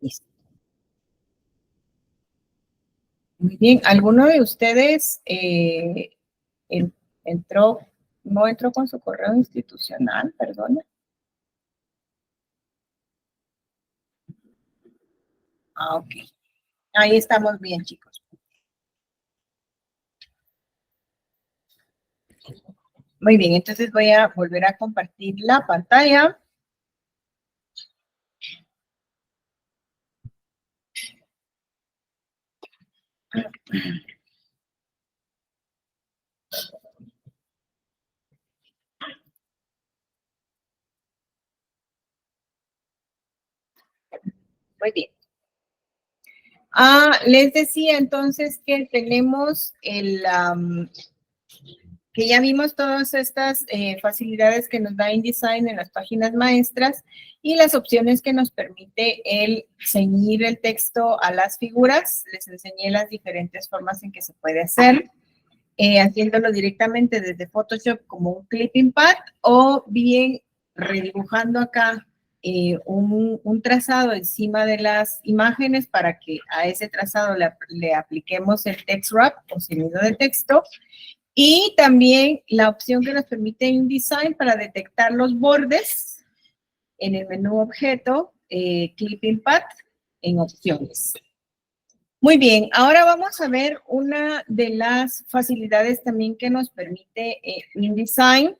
Listo. Muy bien. ¿Alguno de ustedes entró, no entró con su correo institucional? Perdona. Ah, ok. Ahí estamos bien, chicos. Muy bien, entonces voy a volver a compartir la pantalla. Muy bien. Les decía entonces que tenemos que ya vimos todas estas facilidades que nos da InDesign en las páginas maestras y las opciones que nos permite el ceñir el texto a las figuras. Les enseñé las diferentes formas en que se puede hacer, haciéndolo directamente desde Photoshop como un clipping pad o bien redibujando acá un trazado encima de las imágenes para que a ese trazado le apliquemos el text wrap o sonido de texto. Y también la opción que nos permite InDesign para detectar los bordes en el menú objeto, Clipping Pad, en opciones. Muy bien, ahora vamos a ver una de las facilidades también que nos permite InDesign,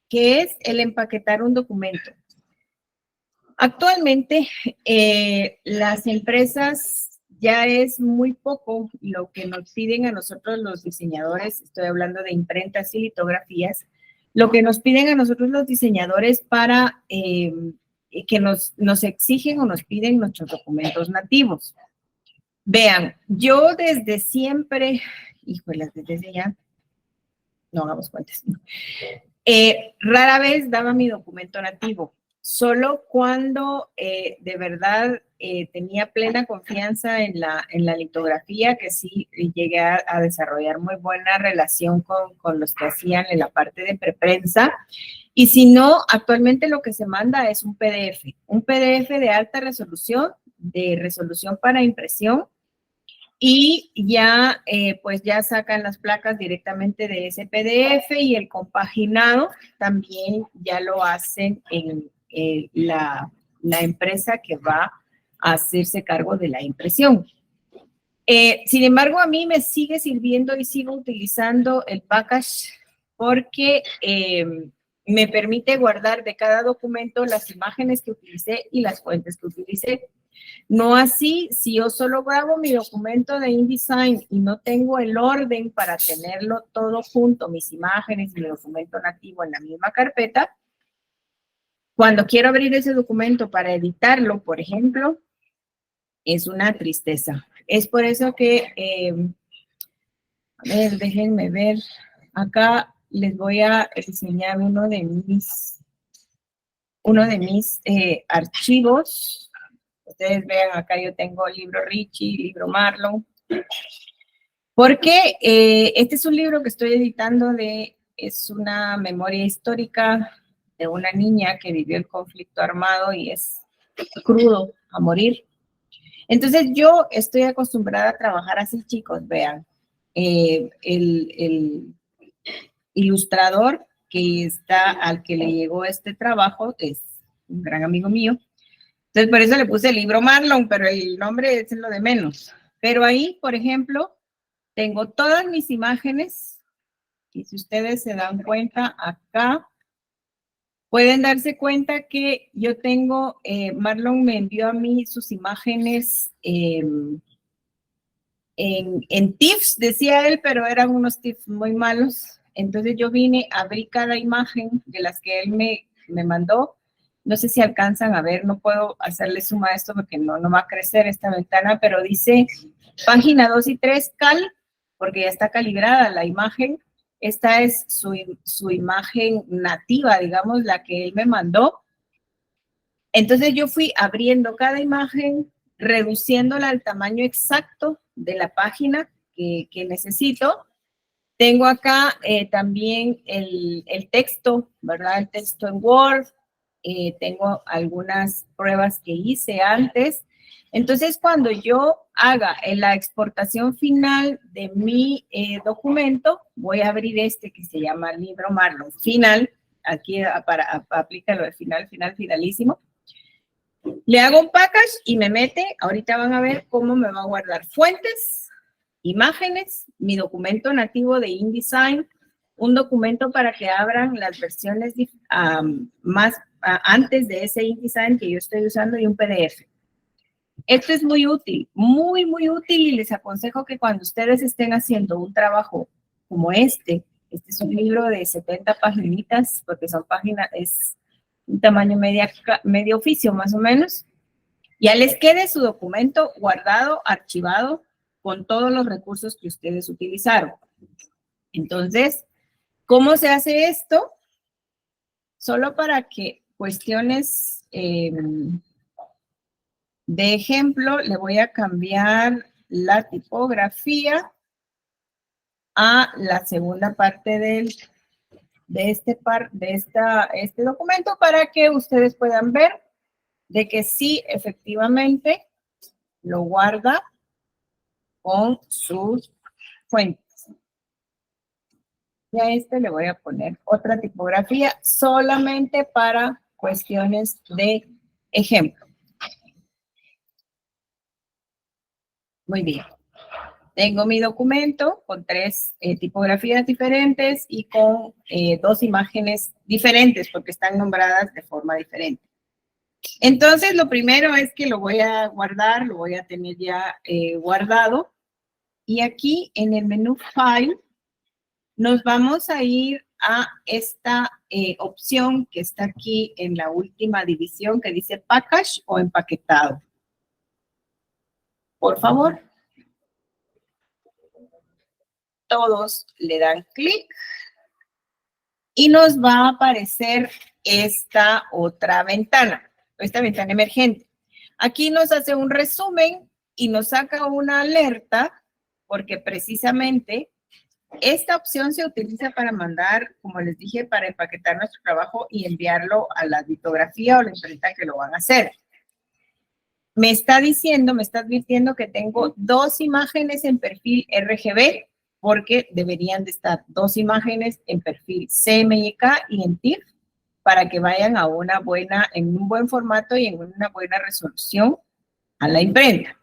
que es el empaquetar un documento. Actualmente, las empresas ya es muy poco lo que nos piden a nosotros los diseñadores, estoy hablando de imprentas y litografías, lo que nos piden a nosotros los diseñadores para que nos exigen o nos piden nuestros documentos nativos. Vean, yo desde siempre, híjolas, desde ya, no hagamos cuentas, rara vez daba mi documento nativo. Solo cuando de verdad tenía plena confianza en la litografía, que sí llegué a desarrollar muy buena relación con los que hacían en la parte de preprensa. Y si no, actualmente lo que se manda es un PDF de alta resolución, de resolución para impresión, y ya, pues ya sacan las placas directamente de ese PDF y el compaginado también ya lo hacen en la empresa que va a hacerse cargo de la impresión. Sin embargo, a mí me sigue sirviendo y sigo utilizando el package porque me permite guardar de cada documento las imágenes que utilicé y las fuentes que utilicé. No así, si yo solo grabo mi documento de InDesign y no tengo el orden para tenerlo todo junto, mis imágenes y mi documento nativo en la misma carpeta, cuando quiero abrir ese documento para editarlo, por ejemplo, es una tristeza. Es por eso que, a ver, déjenme ver, acá les voy a enseñar uno de mis archivos. Ustedes vean, acá yo tengo libro Richie, libro Marlon, porque este es un libro que estoy editando es una memoria histórica de una niña que vivió el conflicto armado y es crudo a morir. Entonces yo estoy acostumbrada a trabajar así, chicos, vean. El ilustrador al que le llegó este trabajo es un gran amigo mío. Entonces, por eso le puse el libro Marlon, pero el nombre es lo de menos. Pero ahí, por ejemplo, tengo todas mis imágenes y si ustedes se dan cuenta acá, pueden darse cuenta que yo tengo, Marlon me envió a mí sus imágenes en TIFFs, decía él, pero eran unos TIFFs muy malos. Entonces yo vine, abrí cada imagen de las que él me mandó. No sé si alcanzan a ver, no puedo hacerle suma a esto porque no va a crecer esta ventana, pero dice página 2 y 3 cal, porque ya está calibrada la imagen. Esta es su imagen nativa, digamos, la que él me mandó. Entonces yo fui abriendo cada imagen, reduciéndola al tamaño exacto de la página que necesito. Tengo acá también el texto, ¿verdad? El texto en Word. Tengo algunas pruebas que hice antes. Entonces, cuando yo haga la exportación final de mi documento, voy a abrir este que se llama libro Marlon final. Aquí aplica lo de final, finalísimo. Le hago un package y me mete. Ahorita van a ver cómo me va a guardar fuentes, imágenes, mi documento nativo de InDesign, un documento para que abran las versiones antes de ese InDesign que yo estoy usando y un PDF. Esto es muy útil, muy, muy útil, y les aconsejo que cuando ustedes estén haciendo un trabajo como este es un libro de 70 paginitas, porque son páginas, es un tamaño medio oficio más o menos, ya les quede su documento guardado, archivado, con todos los recursos que ustedes utilizaron. Entonces, ¿cómo se hace esto? Solo para que cuestiones de ejemplo, le voy a cambiar la tipografía a la segunda parte de este documento para que ustedes puedan ver de que sí, efectivamente, lo guarda con sus fuentes. Y a este le voy a poner otra tipografía solamente para cuestiones de ejemplo. Muy bien. Tengo mi documento con 3 tipografías diferentes y con 2 imágenes diferentes porque están nombradas de forma diferente. Entonces, lo primero es que lo voy a guardar, lo voy a tener ya guardado. Y aquí en el menú File, nos vamos a ir a esta opción que está aquí en la última división que dice Package o empaquetado. Por favor. Todos le dan clic y nos va a aparecer esta otra ventana, esta ventana emergente. Aquí nos hace un resumen y nos saca una alerta porque precisamente esta opción se utiliza para mandar, como les dije, para empaquetar nuestro trabajo y enviarlo a la litografía o la imprenta que lo van a hacer. Me está advirtiendo que tengo 2 imágenes en perfil RGB, porque deberían de estar 2 imágenes en perfil CMYK y en TIFF para que vayan en un buen formato y en una buena resolución a la imprenta.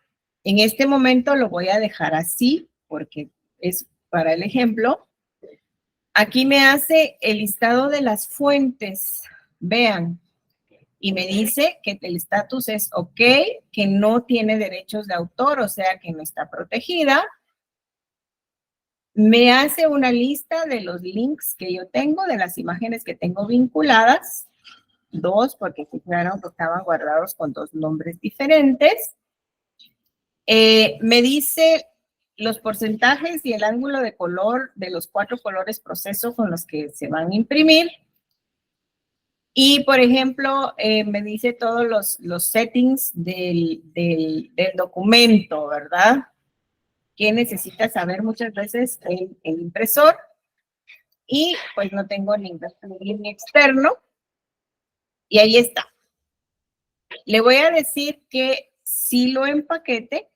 En este momento lo voy a dejar así porque es para el ejemplo. Aquí me hace el listado de las fuentes. Vean. Y me dice que el estatus es OK, que no tiene derechos de autor, o sea que no está protegida. Me hace una lista de los links que yo tengo, de las imágenes que tengo vinculadas. 2, porque fijaron que estaban guardados con 2 nombres diferentes. Me dice los porcentajes y el ángulo de color de los 4 colores proceso con los que se van a imprimir. Y, por ejemplo, me dice todos los settings del documento, ¿verdad? Que necesita saber muchas veces el impresor. Y, pues, no tengo ni externo. Y ahí está. Le voy a decir que sí lo empaquete.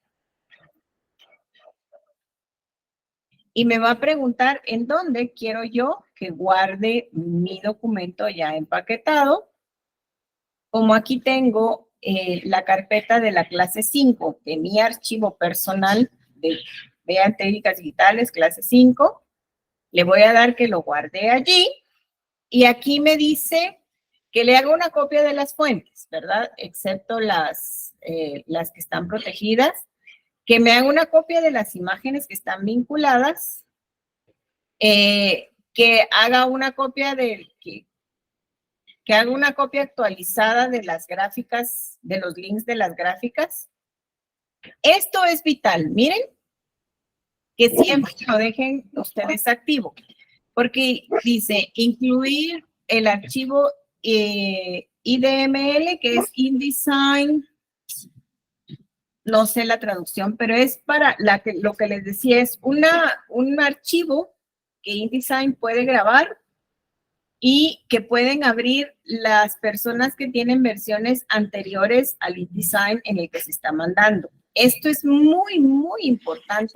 Y me va a preguntar en dónde quiero yo que guarde mi documento ya empaquetado. Como aquí tengo la carpeta de la clase 5 de mi archivo personal de Vean Técnicas Digitales, clase 5, le voy a dar que lo guarde allí. Y aquí me dice que le haga una copia de las fuentes, ¿verdad? Excepto las que están protegidas. Que me haga una copia de las imágenes que están vinculadas, que haga una copia que haga una copia actualizada de las gráficas, de los links de las gráficas. Esto es vital, miren, que siempre lo dejen ustedes activo, porque dice incluir el archivo IDML, que es InDesign. No sé la traducción, pero es para lo que les decía, es un archivo que InDesign puede grabar y que pueden abrir las personas que tienen versiones anteriores al InDesign en el que se está mandando. Esto es muy, muy importante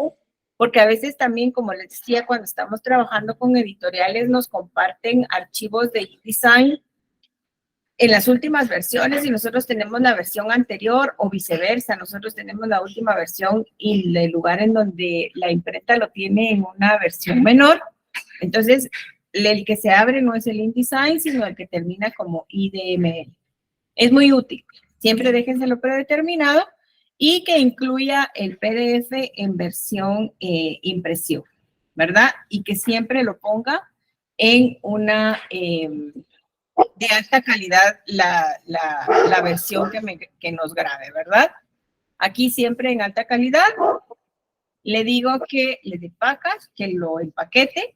porque a veces también, como les decía, cuando estamos trabajando con editoriales, nos comparten archivos de InDesign en las últimas versiones y nosotros tenemos la versión anterior o viceversa, nosotros tenemos la última versión y el lugar en donde la imprenta lo tiene en una versión menor. Entonces, el que se abre no es el InDesign, sino el que termina como IDML. Es muy útil. Siempre déjenselo predeterminado y que incluya el PDF en versión impresión, ¿verdad? Y que siempre lo ponga en una de alta calidad la versión que nos grabe, ¿verdad? Aquí siempre en alta calidad. Le digo que le dé pacas, que lo empaquete.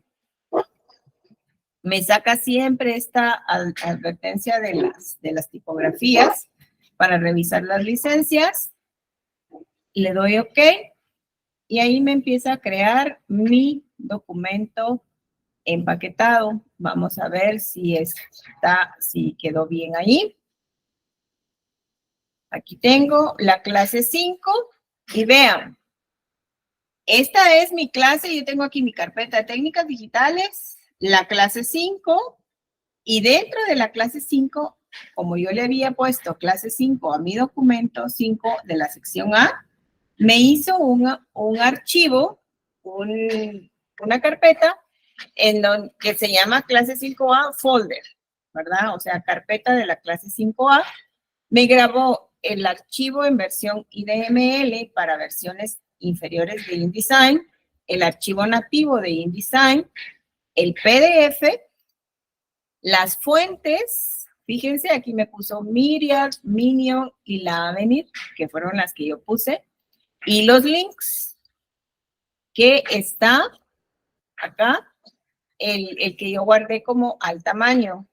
Me saca siempre esta advertencia de las tipografías para revisar las licencias. Le doy OK y ahí me empieza a crear mi documento empaquetado. Vamos a ver si quedó bien ahí. Aquí tengo la clase 5 y vean, esta es mi clase. Yo tengo aquí mi carpeta de técnicas digitales, la clase 5 y dentro de la clase 5, como yo le había puesto clase 5 a mi documento 5 de la sección A, me hizo un archivo, una carpeta que se llama clase 5A folder, ¿verdad? O sea, carpeta de la clase 5A. Me grabó el archivo en versión IDML para versiones inferiores de InDesign, el archivo nativo de InDesign, el PDF, las fuentes. Fíjense, aquí me puso Myriad, Minion y la Avenir, que fueron las que yo puse, y los links, que está acá, el que yo guardé como al tamaño.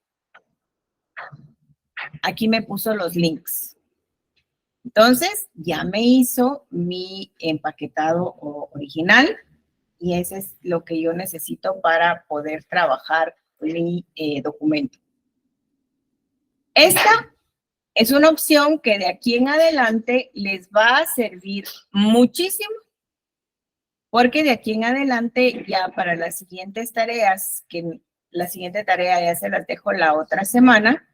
Aquí me puso los links. Entonces, ya me hizo mi empaquetado original y ese es lo que yo necesito para poder trabajar mi documento. Esta es una opción que de aquí en adelante les va a servir muchísimo, porque de aquí en adelante ya para las siguientes tareas, que la siguiente tarea ya se las dejo la otra semana,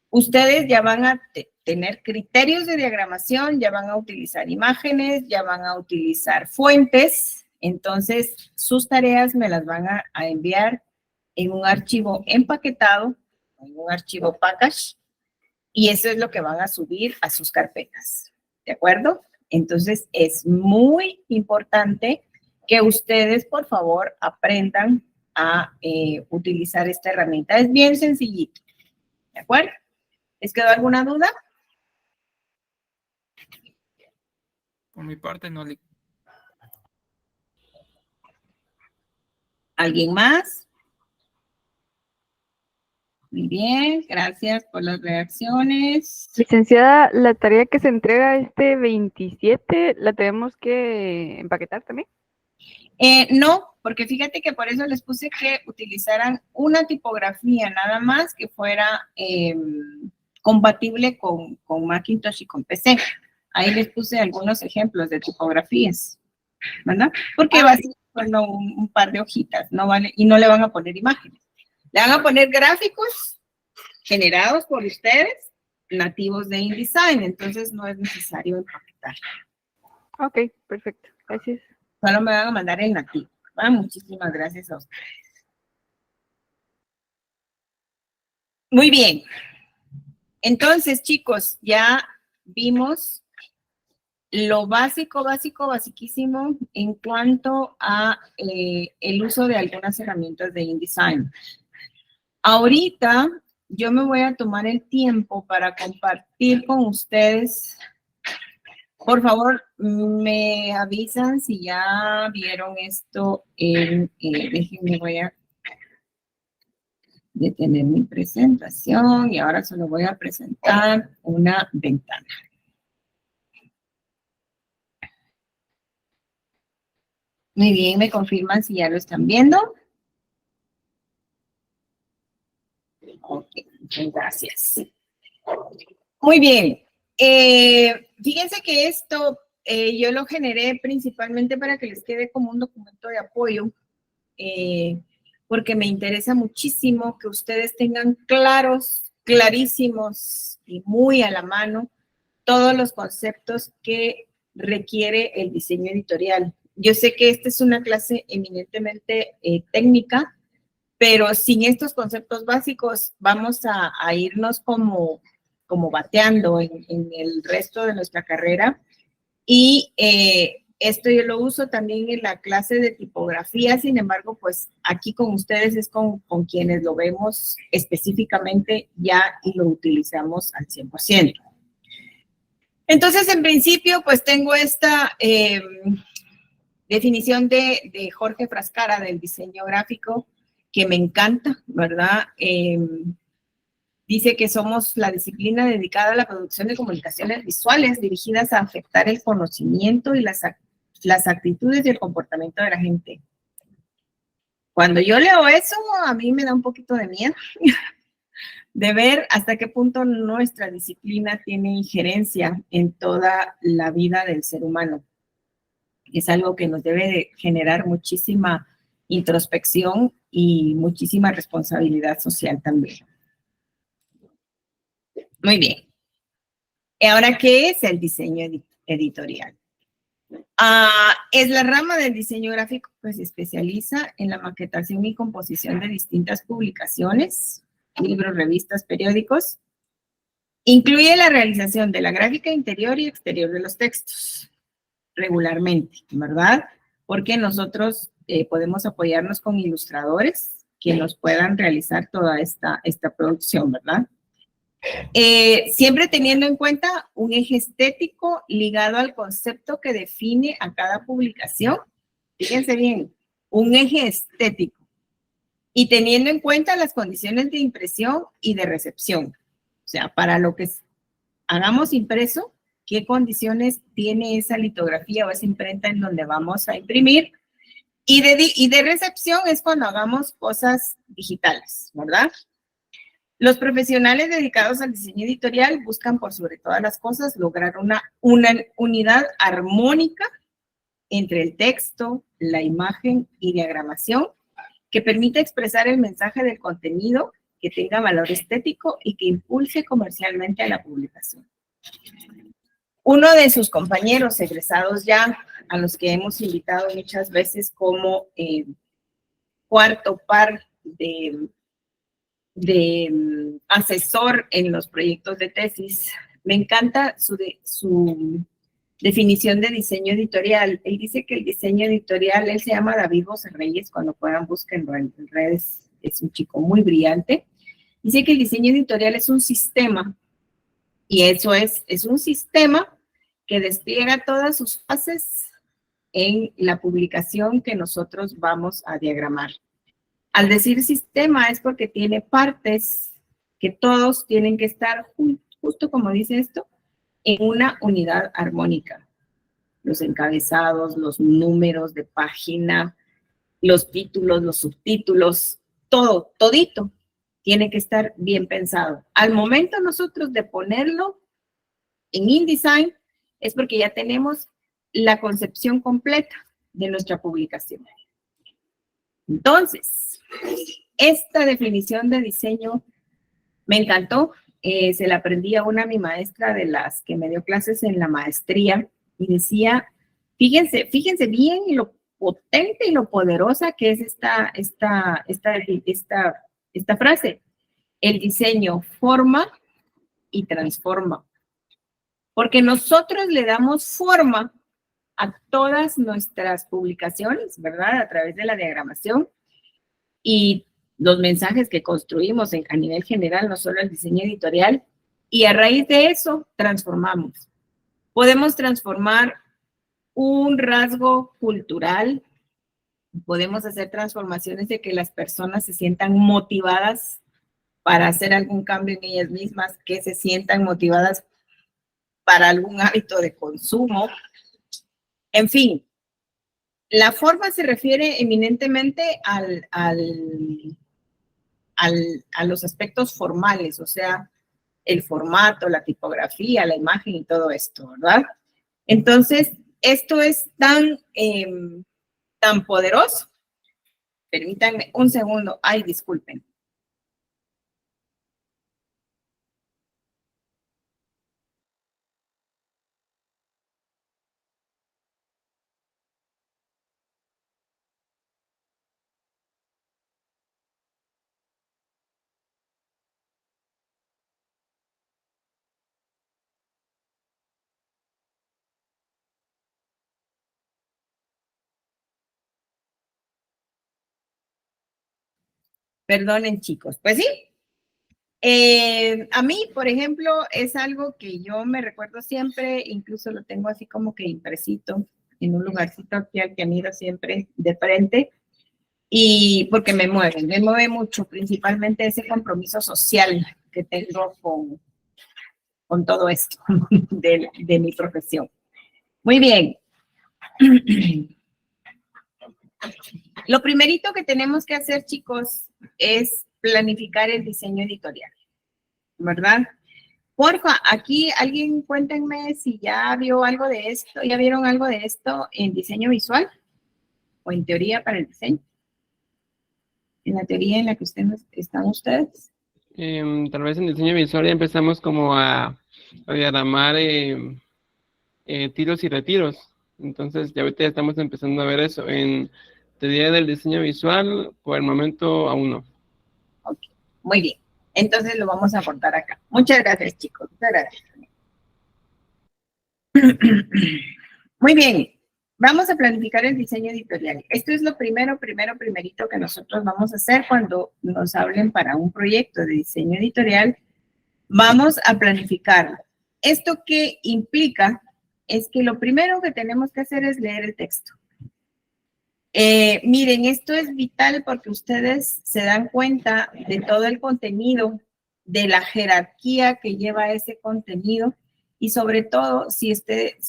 ustedes ya van a tener criterios de diagramación, ya van a utilizar imágenes, ya van a utilizar fuentes. Entonces, sus tareas me las van a enviar en un archivo empaquetado, en un archivo package, y eso es lo que van a subir a sus carpetas. ¿De acuerdo? Entonces, es muy importante que ustedes, por favor, aprendan a utilizar esta herramienta. Es bien sencillito. ¿De acuerdo? ¿Les quedó alguna duda? Por mi parte, no le... ¿Alguien más? Muy bien, gracias por las reacciones. Licenciada, la tarea que se entrega este 27, ¿la tenemos que empaquetar también? No, porque fíjate que por eso les puse que utilizaran una tipografía nada más que fuera compatible con Macintosh y con PC. Ahí les puse algunos ejemplos de tipografías, ¿verdad? Porque va a ser bueno, un par de hojitas, no vale, y no le van a poner imágenes. Le van a poner gráficos generados por ustedes, nativos de InDesign, entonces no es necesario empaquetar. Ok, perfecto, gracias. Solo me van a mandar el nativo. ¿Verdad? Muchísimas gracias a ustedes. Muy bien. Entonces, chicos, ya vimos lo básico, basiquísimo en cuanto a el uso de algunas herramientas de InDesign. Ahorita yo me voy a tomar el tiempo para compartir con ustedes. Por favor, me avisan si ya vieron esto déjenme, voy a detener mi presentación y ahora solo voy a presentar una ventana. Muy bien, me confirman si ya lo están viendo. Ok, muchas gracias. Muy bien. Fíjense que esto yo lo generé principalmente para que les quede como un documento de apoyo, porque me interesa muchísimo que ustedes tengan clarísimos y muy a la mano todos los conceptos que requiere el diseño editorial. Yo sé que esta es una clase eminentemente técnica, pero sin estos conceptos básicos vamos a irnos como bateando en el resto de nuestra carrera. Y esto yo lo uso también en la clase de tipografía, sin embargo, pues aquí con ustedes es con quienes lo vemos específicamente ya y lo utilizamos al 100%. Entonces, en principio, pues tengo esta definición de Jorge Frascara del diseño gráfico, que me encanta, ¿verdad? Dice que somos la disciplina dedicada a la producción de comunicaciones visuales dirigidas a afectar el conocimiento y las actitudes y el comportamiento de la gente. Cuando yo leo eso, a mí me da un poquito de miedo de ver hasta qué punto nuestra disciplina tiene injerencia en toda la vida del ser humano. Es algo que nos debe de generar muchísima introspección y muchísima responsabilidad social también. Muy bien. ¿Y ahora qué es el diseño editorial? Es la rama del diseño gráfico que se especializa en la maquetación y composición de distintas publicaciones, libros, revistas, periódicos. Incluye la realización de la gráfica interior y exterior de los textos, regularmente, ¿verdad? Porque nosotros podemos apoyarnos con ilustradores que nos puedan realizar toda esta producción, ¿verdad? Siempre teniendo en cuenta un eje estético ligado al concepto que define a cada publicación. Fíjense bien, un eje estético. Y teniendo en cuenta las condiciones de impresión y de recepción. O sea, para lo que hagamos impreso, qué condiciones tiene esa litografía o esa imprenta en donde vamos a imprimir. Y de recepción es cuando hagamos cosas digitales, ¿verdad? Los profesionales dedicados al diseño editorial buscan por sobre todas las cosas lograr una unidad armónica entre el texto, la imagen y diagramación que permita expresar el mensaje del contenido, que tenga valor estético y que impulse comercialmente a la publicación. Uno de sus compañeros egresados ya, a los que hemos invitado muchas veces como cuarto par de asesor en los proyectos de tesis. Me encanta su definición de diseño editorial. Él dice que el diseño editorial, él se llama David José Reyes, cuando puedan búsquenlo en redes, es un chico muy brillante. Dice que el diseño editorial es un sistema, y eso es un sistema que despliega todas sus fases en la publicación que nosotros vamos a diagramar. Al decir sistema es porque tiene partes que todos tienen que estar, justo como dice esto, en una unidad armónica. Los encabezados, los números de página, los títulos, los subtítulos, todo, todito, tiene que estar bien pensado. Al momento nosotros de ponerlo en InDesign es porque ya tenemos la concepción completa de nuestra publicación. Entonces, esta definición de diseño me encantó. Se la aprendí a mi maestra de las que me dio clases en la maestría y decía, fíjense bien lo potente y lo poderosa que es esta frase. El diseño forma y transforma. Porque nosotros le damos forma a todas nuestras publicaciones, ¿verdad? A través de la diagramación y los mensajes que construimos a nivel general, no solo el diseño editorial, y a raíz de eso transformamos. Podemos transformar un rasgo cultural, podemos hacer transformaciones de que las personas se sientan motivadas para hacer algún cambio en ellas mismas, que se sientan motivadas para algún hábito de consumo. En fin, la forma se refiere eminentemente a a los aspectos formales, o sea, el formato, la tipografía, la imagen y todo esto, ¿verdad? Entonces, esto es tan poderoso. Permítanme un segundo. Ay, disculpen. Perdonen, chicos. Pues sí. A mí, por ejemplo, es algo que yo me recuerdo siempre, incluso lo tengo así como que impresito en un lugarcito aquí al que miro siempre de frente, y porque me mueve mucho, principalmente ese compromiso social que tengo con todo esto de mi profesión. Muy bien. Lo primerito que tenemos que hacer, chicos, es planificar el diseño editorial, ¿verdad? Porfa, aquí alguien cuéntenme si ya vio algo de esto, ya vieron algo de esto en diseño visual o en teoría para el diseño. En la teoría en la que están ustedes. Tal vez en diseño visual ya empezamos como a diagramar tiros y retiros. Entonces ya ahorita ya estamos empezando a ver eso. En teoría del diseño visual, por el momento aún no. Ok, muy bien. Entonces lo vamos a aportar acá. Muchas gracias, chicos. Muchas gracias. Muy bien. Vamos a planificar el diseño editorial. Esto es lo primerito que nosotros vamos a hacer cuando nos hablen para un proyecto de diseño editorial. Vamos a planificarlo. ¿Esto qué implica? Es que lo primero que tenemos que hacer es leer el texto. Miren, esto es vital porque ustedes se dan cuenta de todo el contenido, de la jerarquía que lleva ese contenido y sobre todo si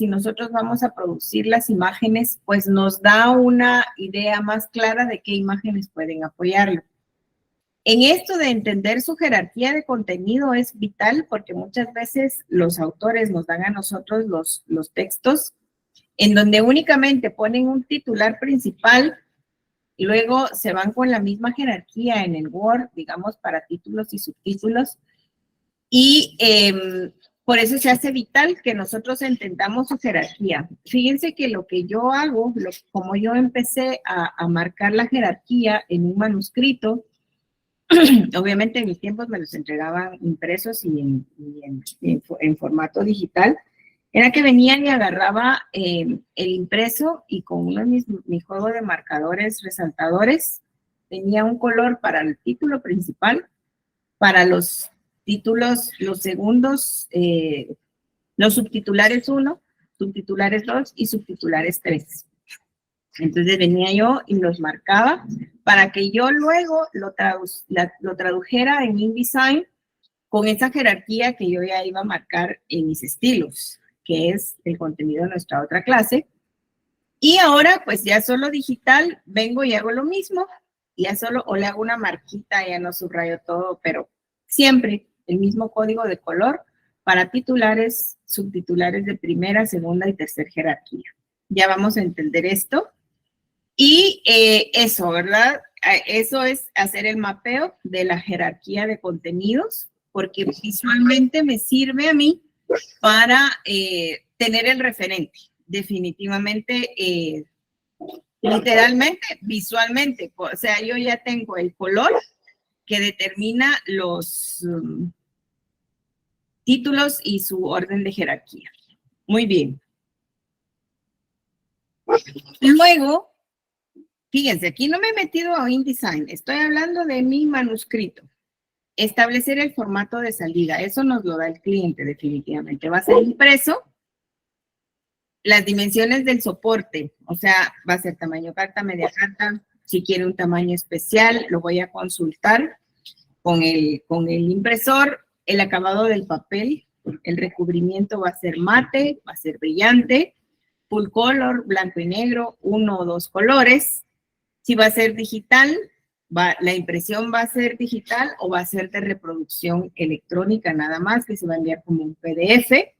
nosotros vamos a producir las imágenes, pues nos da una idea más clara de qué imágenes pueden apoyarlo. En esto de entender su jerarquía de contenido es vital porque muchas veces los autores nos dan a nosotros los textos en donde únicamente ponen un titular principal y luego se van con la misma jerarquía en el Word, digamos, para títulos y subtítulos. Y por eso se hace vital que nosotros entendamos su jerarquía. Fíjense que lo que yo hago, como yo empecé a marcar la jerarquía en un manuscrito, obviamente en mis tiempos me los entregaban impresos y en formato digital, era que venían y agarraba el impreso y con uno de mi juego de marcadores resaltadores tenía un color para el título principal, para los títulos, los segundos, los subtitulares 1, subtitulares 2 y subtitulares 3. Entonces venía yo y los marcaba para que yo luego lo tradujera en InDesign con esa jerarquía que yo ya iba a marcar en mis estilos, que es el contenido de nuestra otra clase. Y ahora, pues ya solo digital, vengo y hago lo mismo, ya solo, o le hago una marquita, ya no subrayo todo, pero siempre el mismo código de color para titulares, subtitulares de primera, segunda y tercera jerarquía. Ya vamos a entender esto. Y eso, ¿verdad? Eso es hacer el mapeo de la jerarquía de contenidos, porque visualmente me sirve a mí para tener el referente, definitivamente, literalmente, visualmente. O sea, yo ya tengo el color que determina los títulos y su orden de jerarquía. Muy bien. Luego, fíjense, aquí no me he metido a InDesign, estoy hablando de mi manuscrito. Establecer el formato de salida, eso nos lo da el cliente definitivamente. Va a ser impreso, las dimensiones del soporte, o sea, va a ser tamaño carta, media carta, si quiere un tamaño especial, lo voy a consultar con el impresor, el acabado del papel, el recubrimiento va a ser mate, va a ser brillante, full color, blanco y negro, 1 o 2 colores. Si va a ser digital, la impresión va a ser digital o va a ser de reproducción electrónica nada más, que se va a enviar como un PDF.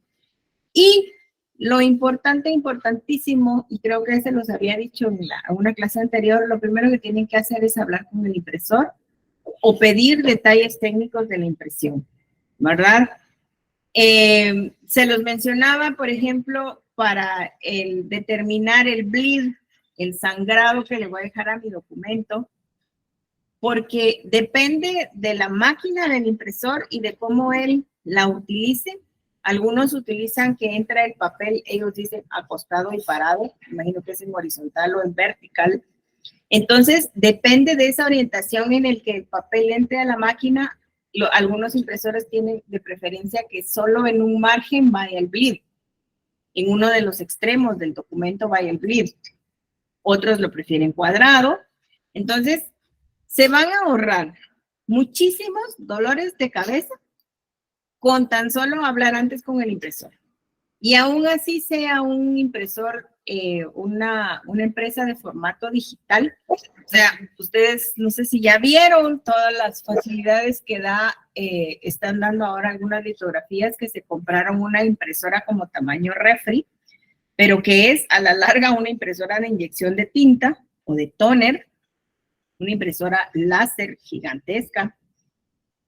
Y lo importante, importantísimo, y creo que se los había dicho en una clase anterior, lo primero que tienen que hacer es hablar con el impresor o pedir detalles técnicos de la impresión, ¿verdad? Se los mencionaba, por ejemplo, para determinar el bleed, el sangrado que le voy a dejar a mi documento, porque depende de la máquina del impresor y de cómo él la utilice. Algunos utilizan que entra el papel, ellos dicen acostado y parado, imagino que es en horizontal o en vertical. Entonces, depende de esa orientación en el que el papel entre a la máquina. Algunos impresores tienen de preferencia que solo en un margen vaya el bleed, en uno de los extremos del documento vaya el bleed. Otros lo prefieren cuadrado. Entonces, se van a ahorrar muchísimos dolores de cabeza con tan solo hablar antes con el impresor. Y aún así sea un impresor, una empresa de formato digital. O sea, ustedes no sé si ya vieron todas las facilidades que están dando ahora algunas litografías que se compraron una impresora como tamaño refri, pero que es a la larga una impresora de inyección de tinta o de tóner, una impresora láser gigantesca,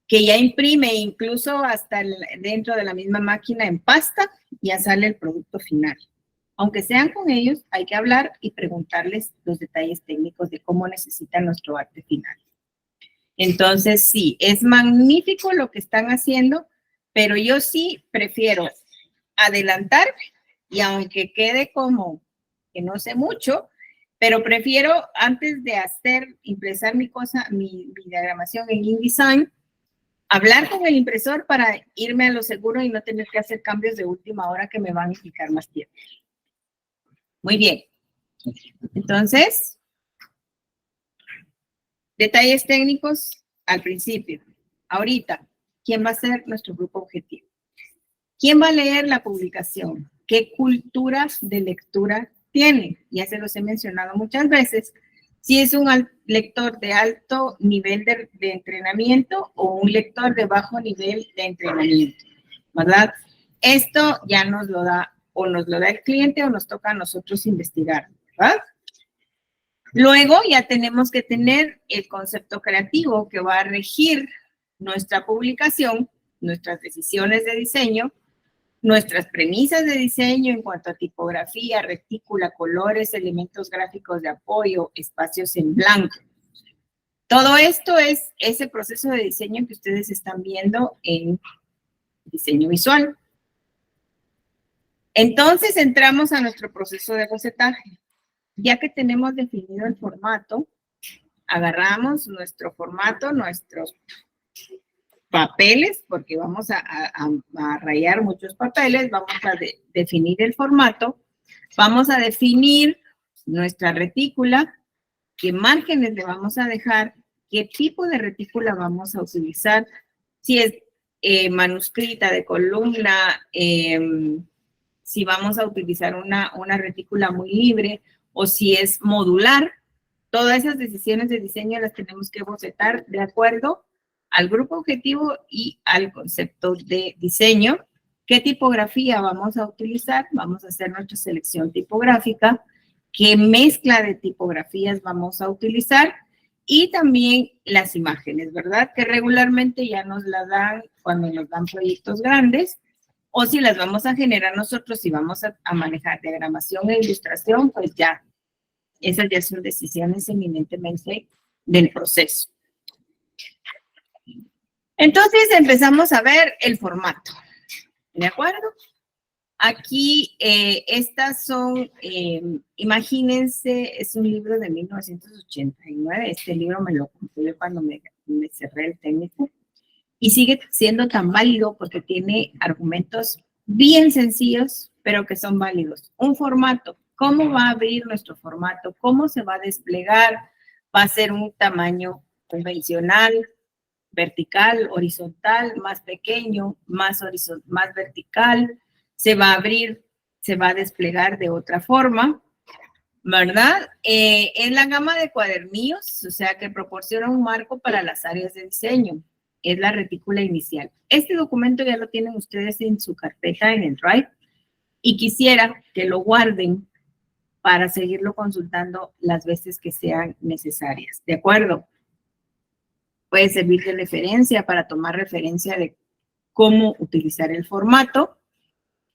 que ya imprime incluso hasta dentro de la misma máquina en pasta, ya sale el producto final. Aunque sean con ellos, hay que hablar y preguntarles los detalles técnicos de cómo necesitan nuestro arte final. Entonces, sí, es magnífico lo que están haciendo, pero yo sí prefiero adelantar, y aunque quede como que no sé mucho, pero prefiero antes de impresar mi diagramación en InDesign, hablar con el impresor para irme a lo seguro y no tener que hacer cambios de última hora que me van a implicar más tiempo. Muy bien. Entonces, detalles técnicos al principio. Ahorita, ¿quién va a ser nuestro grupo objetivo? ¿Quién va a leer la publicación? ¿Qué culturas de lectura tiene? Ya se los he mencionado muchas veces. Si es un lector de alto nivel de entrenamiento o un lector de bajo nivel de entrenamiento, ¿verdad? Esto ya nos lo da el cliente o nos toca a nosotros investigar, ¿verdad? Luego ya tenemos que tener el concepto creativo que va a regir nuestra publicación, nuestras decisiones de diseño, nuestras premisas de diseño en cuanto a tipografía, retícula, colores, elementos gráficos de apoyo, espacios en blanco. Todo esto es ese proceso de diseño que ustedes están viendo en diseño visual. Entonces entramos a nuestro proceso de bocetaje. Ya que tenemos definido el formato, agarramos nuestro formato, nuestros papeles, porque vamos a rayar muchos papeles, vamos a definir el formato, vamos a definir nuestra retícula, qué márgenes le vamos a dejar, qué tipo de retícula vamos a utilizar, si es manuscrita de columna, si vamos a utilizar una retícula muy libre o si es modular. Todas esas decisiones de diseño las tenemos que bocetar de acuerdo al grupo objetivo y al concepto de diseño. ¿Qué tipografía vamos a utilizar? Vamos a hacer nuestra selección tipográfica. ¿Qué mezcla de tipografías vamos a utilizar? Y también las imágenes, ¿verdad? Que regularmente ya nos la dan cuando nos dan proyectos grandes, o si las vamos a generar nosotros, si vamos a manejar diagramación e ilustración, pues ya, esas ya son decisiones eminentemente del proceso. Entonces empezamos a ver el formato, ¿de acuerdo? Aquí estas son, imagínense, es un libro de 1989, este libro me lo compré cuando me cerré el técnico y sigue siendo tan válido porque tiene argumentos bien sencillos, pero que son válidos. Un formato, ¿cómo va a abrir nuestro formato? ¿Cómo se va a desplegar? ¿Va a ser un tamaño convencional, vertical, horizontal, más pequeño, más vertical? ¿Se va a abrir, se va a desplegar de otra forma? ¿verdad? Es la gama de cuadernillos, o sea, que proporciona un marco para las áreas de diseño. Es la retícula inicial. Este documento ya lo tienen ustedes en su carpeta en el Drive y quisiera que lo guarden para seguirlo consultando las veces que sean necesarias. ¿De acuerdo? Puede servir de referencia para tomar referencia de cómo utilizar el formato.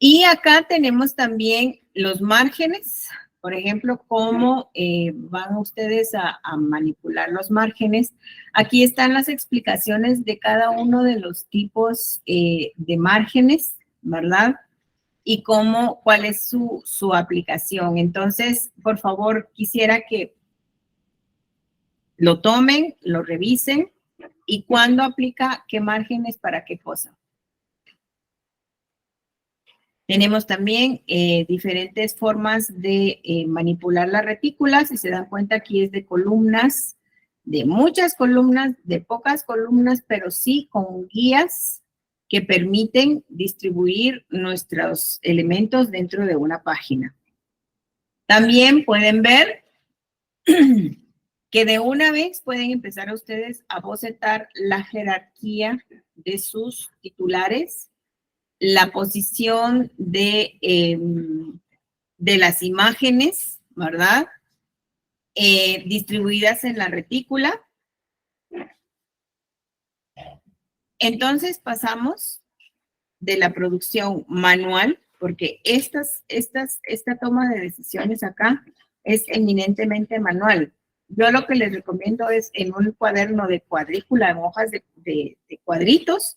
Y acá tenemos también los márgenes. Por ejemplo, cómo van ustedes a manipular los márgenes. Aquí están las explicaciones de cada uno de los tipos de márgenes, ¿verdad? Y cuál es su aplicación. Entonces, por favor, quisiera que lo tomen, lo revisen y cuándo aplica qué márgenes para qué cosa. Tenemos también diferentes formas de manipular la retícula. Si se dan cuenta, aquí es de columnas, de muchas columnas, de pocas columnas, pero sí con guías que permiten distribuir nuestros elementos dentro de una página. También pueden ver que de una vez pueden empezar a ustedes a bocetar la jerarquía de sus titulares, la posición de las imágenes, ¿verdad? Distribuidas en la retícula. Entonces pasamos de la producción manual, porque esta toma de decisiones acá es eminentemente manual. Yo lo que les recomiendo es en un cuaderno de cuadrícula, en hojas de cuadritos.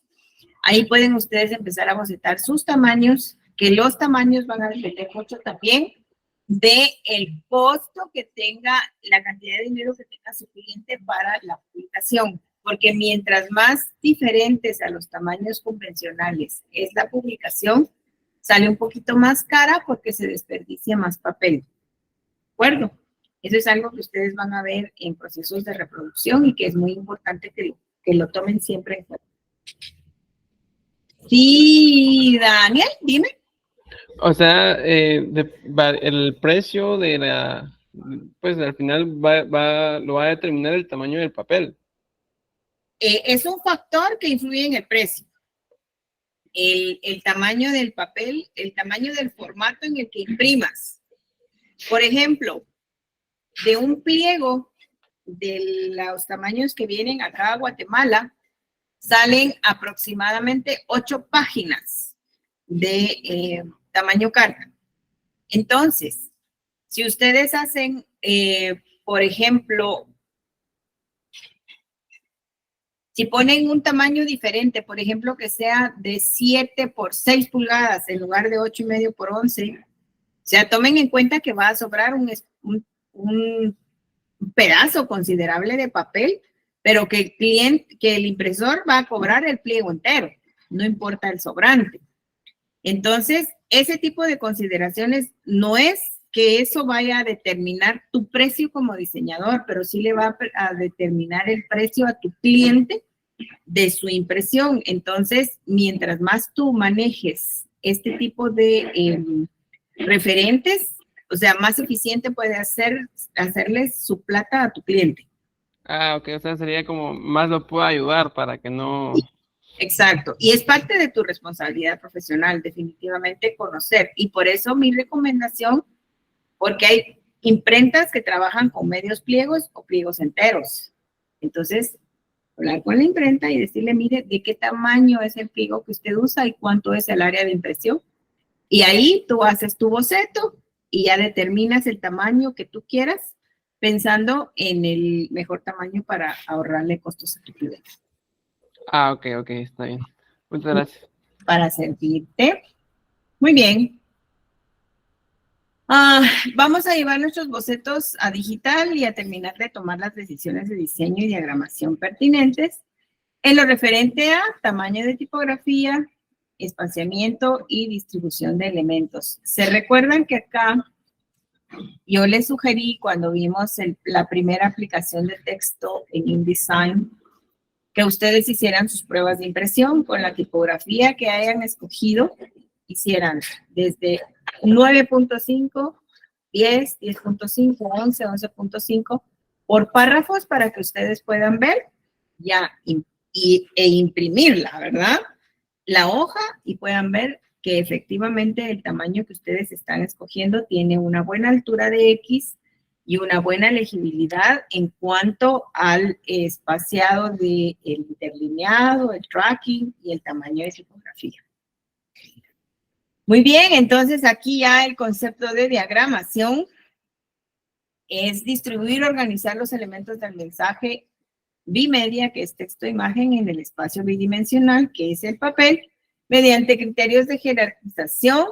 Ahí pueden ustedes empezar a bocetar sus tamaños, que los tamaños van a depender mucho también del costo que tenga, la cantidad de dinero que tenga su cliente para la publicación. Porque mientras más diferentes a los tamaños convencionales es la publicación, sale un poquito más cara porque se desperdicia más papel. ¿De acuerdo? Eso es algo que ustedes van a ver en procesos de reproducción y que es muy importante que lo tomen siempre en cuenta. Sí, Daniel, dime. O sea, el precio de pues al final lo va a determinar el tamaño del papel. Es un factor que influye en el precio. El tamaño del papel, el tamaño del formato en el que imprimas. Por ejemplo, de un pliego de los tamaños que vienen acá a Guatemala, salen aproximadamente 8 páginas de tamaño carta. Entonces, si ustedes hacen, por ejemplo, si ponen un tamaño diferente, por ejemplo, que sea de 7 por 6 pulgadas en lugar de 8,5 por 11, o sea, tomen en cuenta que va a sobrar un pedazo considerable de papel, pero que el impresor va a cobrar el pliego entero, no importa el sobrante. Entonces, ese tipo de consideraciones no es que eso vaya a determinar tu precio como diseñador, pero sí le va a determinar el precio a tu cliente de su impresión. Entonces, mientras más tú manejes este tipo de referentes, o sea, más eficiente puede hacerles su plata a tu cliente. Ah, ok, o sea, sería como más lo puedo ayudar para que no... Exacto, y es parte de tu responsabilidad profesional, definitivamente conocer. Y por eso mi recomendación, porque hay imprentas que trabajan con medios pliegos o pliegos enteros. Entonces, hablar con la imprenta y decirle, mire, de qué tamaño es el pliego que usted usa y cuánto es el área de impresión. Y ahí tú haces tu boceto y ya determinas el tamaño que tú quieras, pensando en el mejor tamaño para ahorrarle costos a tu cliente. Ah, ok, está bien. Muchas gracias. Para servirte. Muy bien. Vamos a llevar nuestros bocetos a digital y a terminar de tomar las decisiones de diseño y diagramación pertinentes en lo referente a tamaño de tipografía, espaciamiento y distribución de elementos. ¿Se recuerdan que acá yo les sugerí cuando vimos la primera aplicación de texto en InDesign que ustedes hicieran sus pruebas de impresión con la tipografía que hayan escogido, hicieran desde 9.5 10, 10.5, 11, 11.5 por párrafos para que ustedes puedan ver ya e imprimirla, ¿verdad? La hoja y puedan ver que efectivamente el tamaño que ustedes están escogiendo tiene una buena altura de X y una buena legibilidad en cuanto al espaciado del interlineado, el tracking y el tamaño de tipografía. Muy bien, entonces aquí ya el concepto de diagramación es distribuir, organizar los elementos del mensaje bimedia, que es texto e imagen, en el espacio bidimensional, que es el papel, mediante criterios de jerarquización,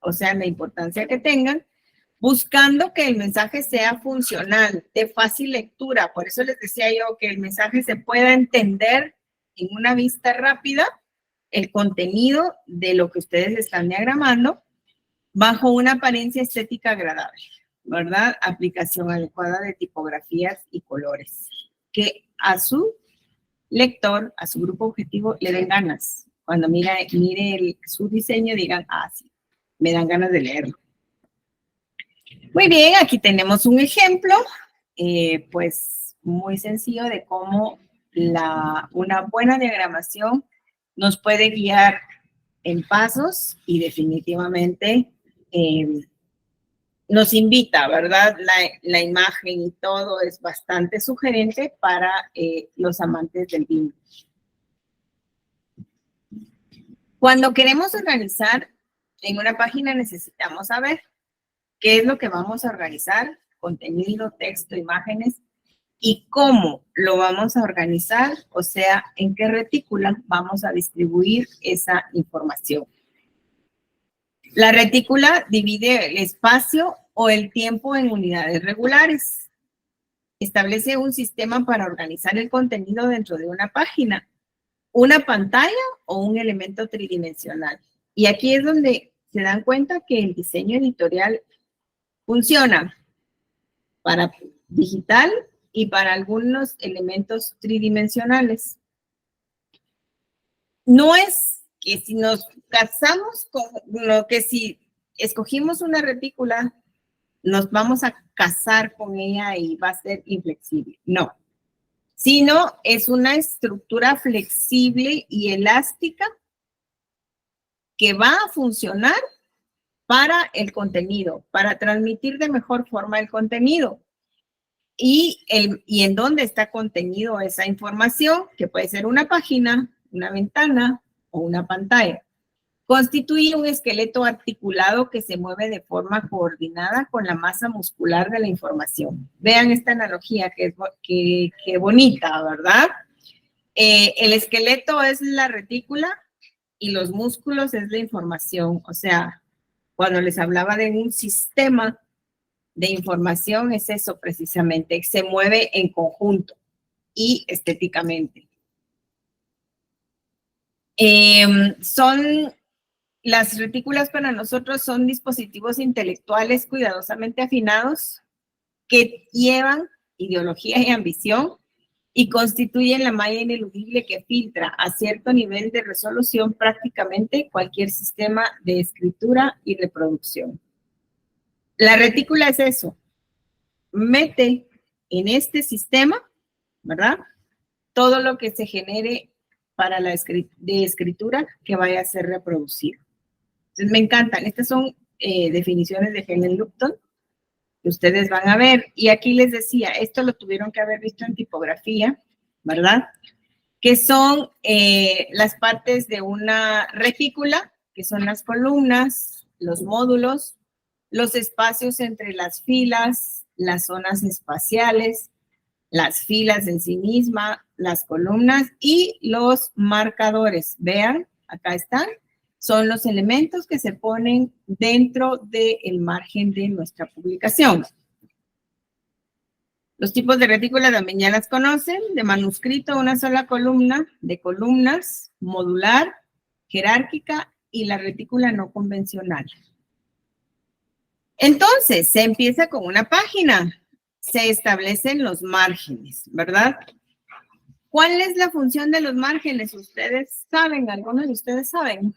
o sea, la importancia que tengan, buscando que el mensaje sea funcional, de fácil lectura. Por eso les decía yo que el mensaje se pueda entender en una vista rápida, el contenido de lo que ustedes están diagramando, bajo una apariencia estética agradable, ¿verdad? Aplicación adecuada de tipografías y colores, que a su lector, a su grupo objetivo, le den ganas. Cuando mire su diseño, digan, ah, sí, me dan ganas de leerlo. Muy bien, aquí tenemos un ejemplo, pues muy sencillo de cómo una buena diagramación nos puede guiar en pasos y definitivamente nos invita, ¿verdad? La imagen y todo es bastante sugerente para los amantes del BIM. Cuando queremos organizar en una página necesitamos saber qué es lo que vamos a organizar, contenido, texto, imágenes, y cómo lo vamos a organizar, o sea, en qué retícula vamos a distribuir esa información. La retícula divide el espacio o el tiempo en unidades regulares. Establece un sistema para organizar el contenido dentro de una página, una pantalla o un elemento tridimensional. Y aquí es donde se dan cuenta que el diseño editorial funciona para digital y para algunos elementos tridimensionales. No es que si nos casamos con lo que si escogimos una retícula, nos vamos a casar con ella y va a ser inflexible. No, sino es una estructura flexible y elástica que va a funcionar para el contenido, para transmitir de mejor forma el contenido. Y en dónde está contenido esa información, que puede ser una página, una ventana o una pantalla. Constituye un esqueleto articulado que se mueve de forma coordinada con la masa muscular de la información. Vean esta analogía que bonita, ¿verdad? El esqueleto es la retícula y los músculos es la información. O sea, cuando les hablaba de un sistema de información, es eso precisamente, se mueve en conjunto y estéticamente. Las retículas para nosotros son dispositivos intelectuales cuidadosamente afinados que llevan ideología y ambición y constituyen la malla ineludible que filtra a cierto nivel de resolución prácticamente cualquier sistema de escritura y reproducción. La retícula es eso, mete en este sistema, ¿verdad? Todo lo que se genere para la escritura que vaya a ser reproducido. Entonces me encantan, estas son definiciones de Helen Lupton que ustedes van a ver, y aquí les decía, esto lo tuvieron que haber visto en tipografía, ¿verdad? Que son las partes de una retícula, que son las columnas, los módulos, los espacios entre las filas, las zonas espaciales, las filas en sí misma, las columnas y los marcadores. Vean, acá están. Son los elementos que se ponen dentro del margen de nuestra publicación. Los tipos de retícula también ya las conocen. De manuscrito, una sola columna, de columnas, modular, jerárquica y la retícula no convencional. Entonces, se empieza con una página. Se establecen los márgenes, ¿verdad? ¿Cuál es la función de los márgenes? Ustedes saben, algunos de ustedes saben.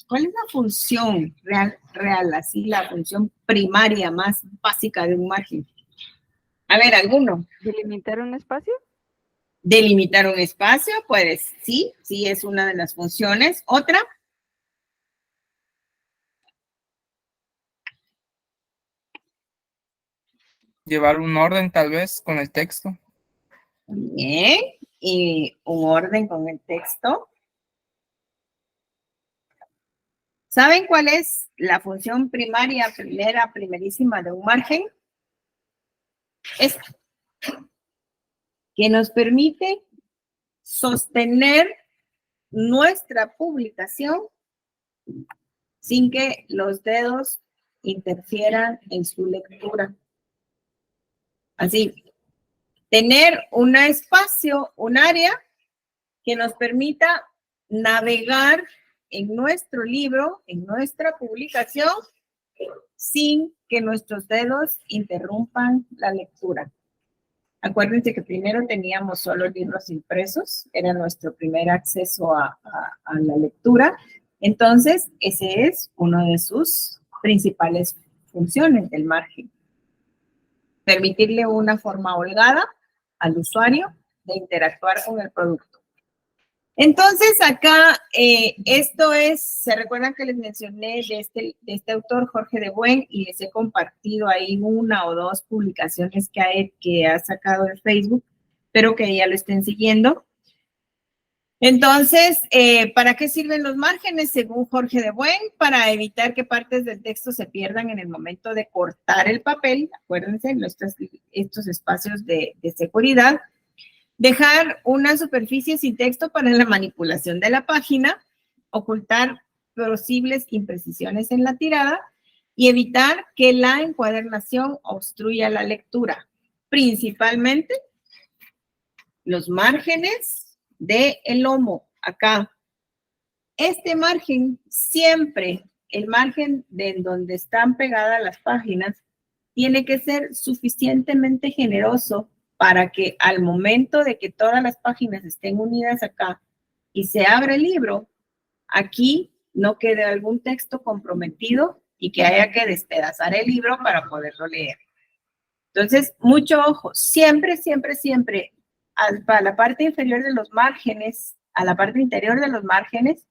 ¿Cuál es la función real, así, la función primaria más básica de un margen? A ver, ¿alguno? ¿Delimitar un espacio? Delimitar un espacio, pues sí, sí es una de las funciones. ¿Otra? Llevar un orden tal vez con el texto. Bien, y un orden con el texto. ¿Saben cuál es la función primaria, primerísima de un margen? Esta, que nos permite sostener nuestra publicación sin que los dedos interfieran en su lectura. Así, tener un espacio, un área que nos permita navegar en nuestro libro, en nuestra publicación, sin que nuestros dedos interrumpan la lectura. Acuérdense que primero teníamos solo libros impresos, era nuestro primer acceso a la lectura. Entonces, ese es uno de sus principales funciones del margen. Permitirle una forma holgada al usuario de interactuar con el producto. Entonces, acá, esto es, se recuerdan que les mencioné de este autor, Jorge de Buen, y les he compartido ahí una o dos publicaciones que ha sacado en Facebook, espero que ya lo estén siguiendo. Entonces, ¿para qué sirven los márgenes? Según Jorge de Buen, para evitar que partes del texto se pierdan en el momento de cortar el papel, acuérdense, estos espacios de seguridad. Dejar una superficie sin texto para la manipulación de la página, ocultar posibles imprecisiones en la tirada y evitar que la encuadernación obstruya la lectura, principalmente los márgenes del lomo, acá. Este margen, siempre el margen de donde están pegadas las páginas, tiene que ser suficientemente generoso para que al momento de que todas las páginas estén unidas acá y se abra el libro, aquí no quede algún texto comprometido y que haya que despedazar el libro para poderlo leer. Entonces, mucho ojo, siempre, siempre, siempre, a la parte inferior de los márgenes, a la parte interior de los márgenes,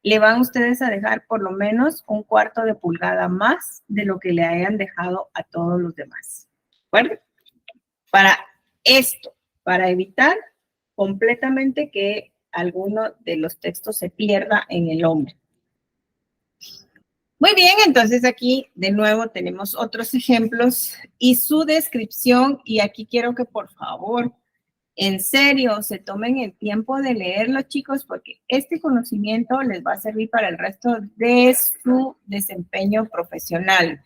le van ustedes a dejar por lo menos 1/4 de pulgada más de lo que le hayan dejado a todos los demás. ¿De acuerdo? Para esto, para evitar completamente que alguno de los textos se pierda en el lomo. Muy bien, entonces aquí de nuevo tenemos otros ejemplos y su descripción, y aquí quiero que por favor, en serio, se tomen el tiempo de leerlo, chicos, porque este conocimiento les va a servir para el resto de su desempeño profesional.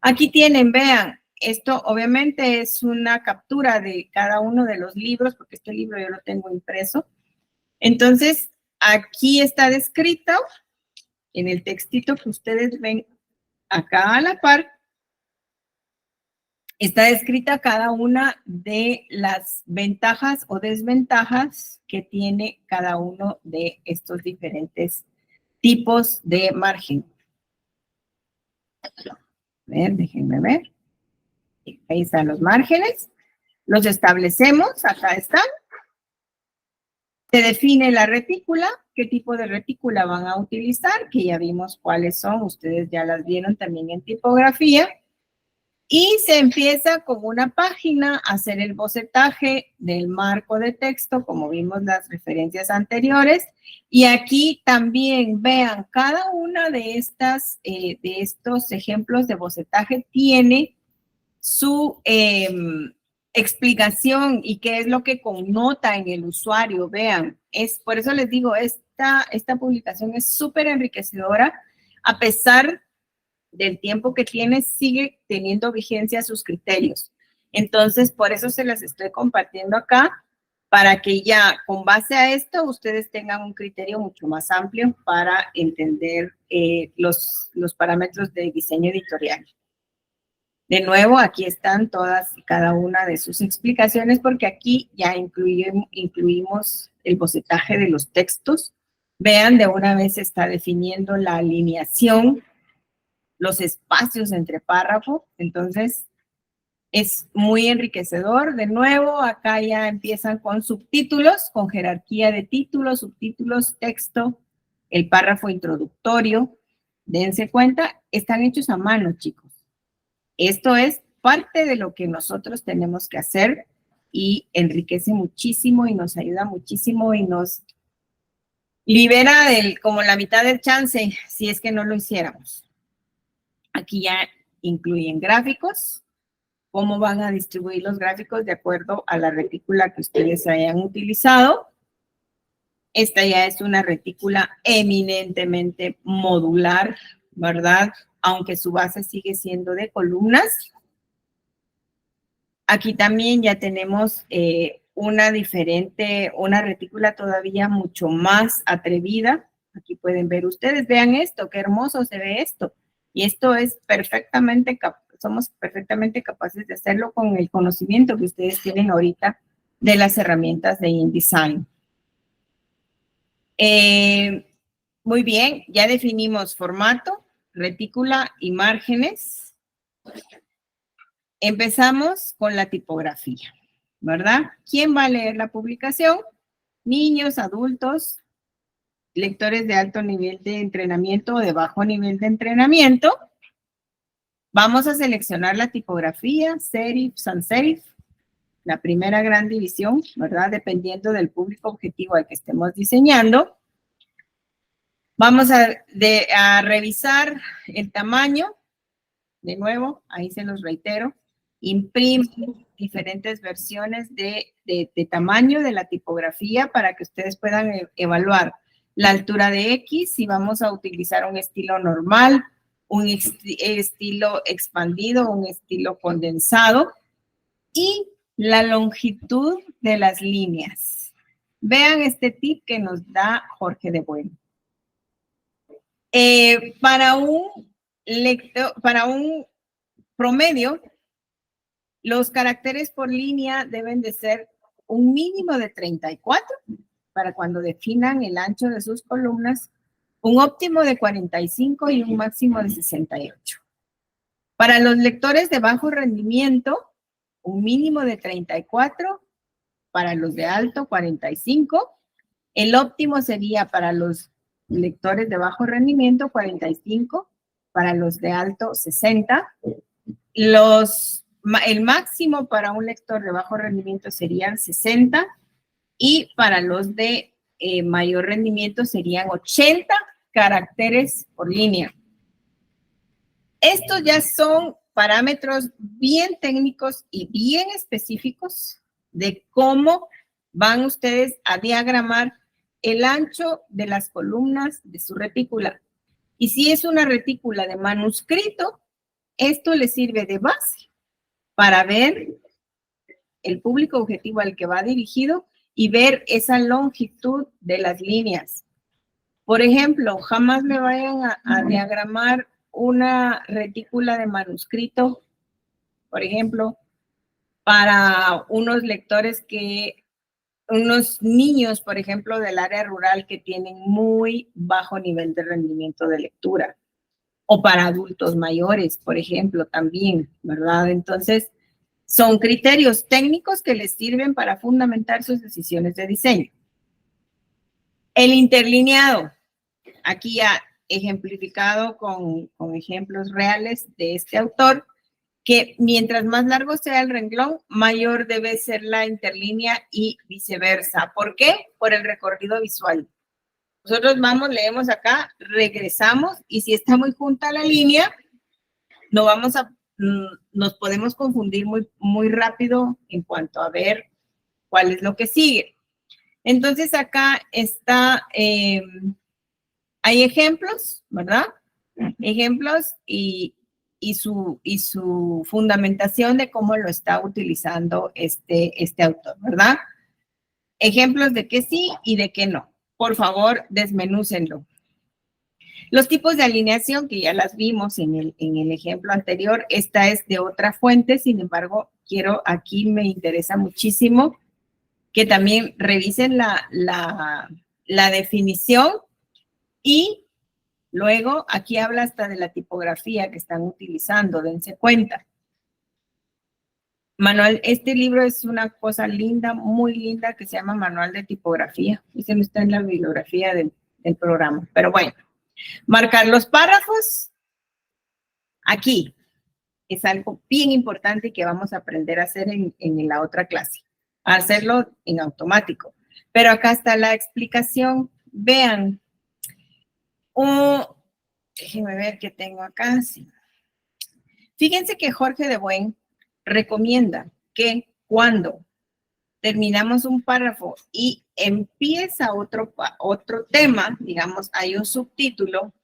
Aquí tienen, vean, esto obviamente es una captura de cada uno de los libros, porque este libro yo lo tengo impreso. Entonces, aquí está descrito en el textito que ustedes ven acá a la par, está descrita cada una de las ventajas o desventajas que tiene cada uno de estos diferentes tipos de margen. A ver, déjenme ver. Ahí están los márgenes. Los establecemos, acá están. Se define la retícula, qué tipo de retícula van a utilizar, que ya vimos cuáles son, ustedes ya las vieron también en tipografía. Y se empieza con una página a hacer el bocetaje del marco de texto, como vimos las referencias anteriores. Y aquí también vean, cada una de estos ejemplos de bocetaje tiene su explicación y qué es lo que connota en el usuario. Vean, por eso les digo, esta publicación es súper enriquecedora, a pesar del tiempo que tiene, sigue teniendo vigencia sus criterios. Entonces, por eso se las estoy compartiendo acá, para que ya con base a esto ustedes tengan un criterio mucho más amplio para entender los parámetros de diseño editorial. De nuevo, aquí están todas y cada una de sus explicaciones, porque aquí ya incluimos el bocetaje de los textos Vean, de una vez se está definiendo la alineación, los espacios entre párrafos. Entonces, es muy enriquecedor. De nuevo, acá ya empiezan con subtítulos, con jerarquía de títulos, subtítulos, texto, el párrafo introductorio. Dense cuenta, están hechos a mano, chicos. Esto es parte de lo que nosotros tenemos que hacer y enriquece muchísimo y nos ayuda muchísimo y nos libera como la mitad del chance si es que no lo hiciéramos. Aquí ya incluyen gráficos, cómo van a distribuir los gráficos de acuerdo a la retícula que ustedes hayan utilizado. Esta ya es una retícula eminentemente modular, ¿verdad? Aunque su base sigue siendo de columnas. Aquí también ya tenemos una retícula todavía mucho más atrevida. Aquí pueden ver ustedes, vean esto, qué hermoso se ve esto. Y esto es somos perfectamente capaces de hacerlo con el conocimiento que ustedes tienen ahorita de las herramientas de InDesign. Muy bien, ya definimos formato, retícula y márgenes. Empezamos con la tipografía, ¿verdad? ¿Quién va a leer la publicación? Niños, adultos, lectores de alto nivel de entrenamiento o de bajo nivel de entrenamiento. Vamos a seleccionar la tipografía, serif, sans serif, la primera gran división, ¿verdad? Dependiendo del público objetivo al que estemos diseñando. Vamos a revisar el tamaño. De nuevo, ahí se los reitero. Imprime diferentes versiones de tamaño de la tipografía para que ustedes puedan evaluar la altura de X, si vamos a utilizar un estilo normal, un estilo expandido, un estilo condensado, y la longitud de las líneas. Vean este tip que nos da Jorge de Bueno. Para un promedio, los caracteres por línea deben de ser un mínimo de 34 para cuando definan el ancho de sus columnas, un óptimo de 45 y un máximo de 68. Para los lectores de bajo rendimiento, un mínimo de 34, para los de alto 45. El óptimo sería para los lectores de bajo rendimiento 45, para los de alto 60. El máximo para un lector de bajo rendimiento serían 60 y para los de mayor rendimiento serían 80 caracteres por línea. Estos ya son parámetros bien técnicos y bien específicos de cómo van ustedes a diagramar el ancho de las columnas de su retícula. Y si es una retícula de manuscrito, esto les sirve de base para ver el público objetivo al que va dirigido y ver esa longitud de las líneas. Por ejemplo, jamás me vayan a diagramar una retícula de manuscrito, por ejemplo, para unos niños, por ejemplo, del área rural que tienen muy bajo nivel de rendimiento de lectura. O para adultos mayores, por ejemplo, también, ¿verdad? Entonces, son criterios técnicos que les sirven para fundamentar sus decisiones de diseño. El interlineado, aquí ya ejemplificado con ejemplos reales de este autor, que mientras más largo sea el renglón, mayor debe ser la interlínea y viceversa. ¿Por qué? Por el recorrido visual. Nosotros leemos acá, regresamos, y si está muy junta la línea, nos podemos confundir muy rápido en cuanto a ver cuál es lo que sigue. Entonces acá está, hay ejemplos, ¿verdad? Ejemplos y su fundamentación de cómo lo está utilizando este autor, ¿verdad? Ejemplos de que sí y de que no. Por favor, desmenúcenlo. Los tipos de alineación, que ya las vimos en el ejemplo anterior, esta es de otra fuente, sin embargo, aquí me interesa muchísimo que también revisen la definición Y luego aquí habla hasta de la tipografía que están utilizando, dense cuenta. Manual, este libro es una cosa linda, muy linda, que se llama Manual de Tipografía. Ese no está en la bibliografía del programa. Pero bueno, marcar los párrafos aquí es algo bien importante que vamos a aprender a hacer en la otra clase. A hacerlo en automático. Pero acá está la explicación. Vean. Déjenme ver qué tengo acá. Sí. Fíjense que Jorge de Buen recomienda que cuando terminamos un párrafo y empieza otro tema, digamos, hay un subtítulo,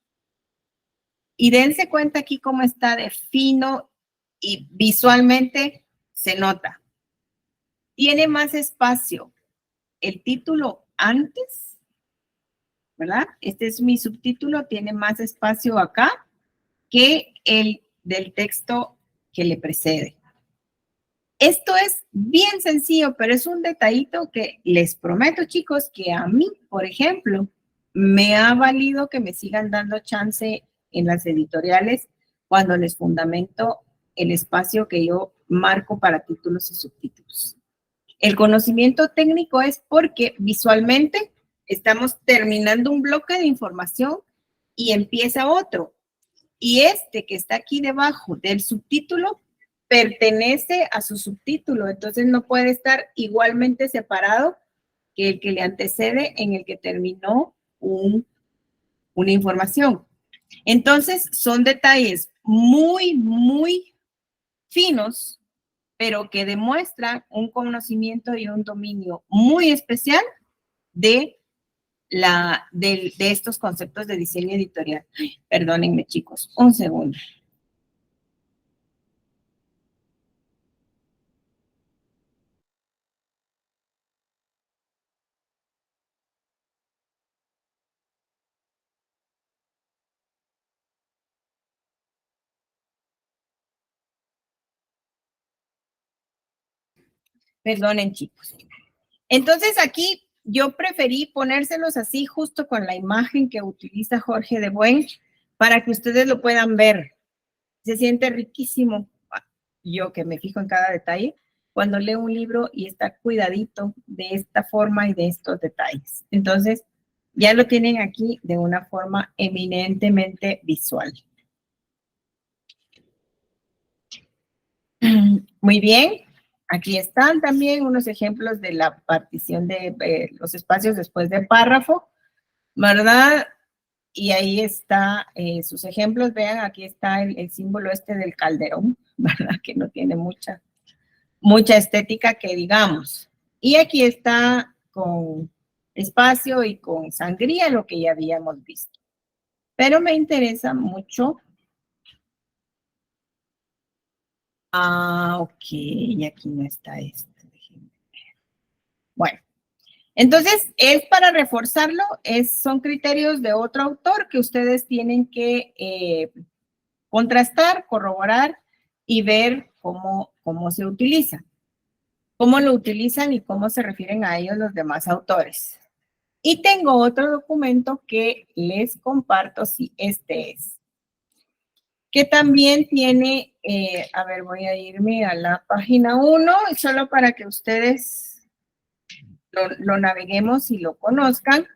y dense cuenta aquí cómo está de fino y visualmente se nota. Tiene más espacio el título antes, ¿verdad? Este es mi subtítulo, tiene más espacio acá que el del texto que le precede. Esto es bien sencillo, pero es un detallito que les prometo, chicos, que a mí, por ejemplo, me ha valido que me sigan dando chance en las editoriales cuando les fundamento el espacio que yo marco para títulos y subtítulos. El conocimiento técnico es porque visualmente estamos terminando un bloque de información y empieza otro. Y este que está aquí debajo del subtítulo pertenece a su subtítulo, entonces no puede estar igualmente separado que el que le antecede en el que terminó una información. Entonces son detalles muy, muy finos, pero que demuestran un conocimiento y un dominio muy especial de estos conceptos de diseño editorial. Perdónenme, chicos, un segundo. Perdonen, chicos. Entonces aquí yo preferí ponérselos así justo con la imagen que utiliza Jorge de Buen para que ustedes lo puedan ver. Se siente riquísimo. Yo que me fijo en cada detalle cuando leo un libro y está cuidadito de esta forma y de estos detalles. Entonces, ya lo tienen aquí de una forma eminentemente visual. Muy bien. Aquí están también unos ejemplos de la partición de los espacios después del párrafo, ¿verdad? Y ahí está sus ejemplos. Vean, aquí está el símbolo este del calderón, ¿verdad? Que no tiene mucha estética que digamos. Y aquí está con espacio y con sangría lo que ya habíamos visto. Pero me interesa mucho. Ok, y aquí no está esto. Bueno, entonces es para reforzarlo, son criterios de otro autor que ustedes tienen que contrastar, corroborar y ver cómo se utiliza. Cómo lo utilizan y cómo se refieren a ellos los demás autores. Y tengo otro documento que les comparto, si este es, que también tiene, a ver, voy a irme a la página 1, solo para que ustedes lo naveguemos y lo conozcan.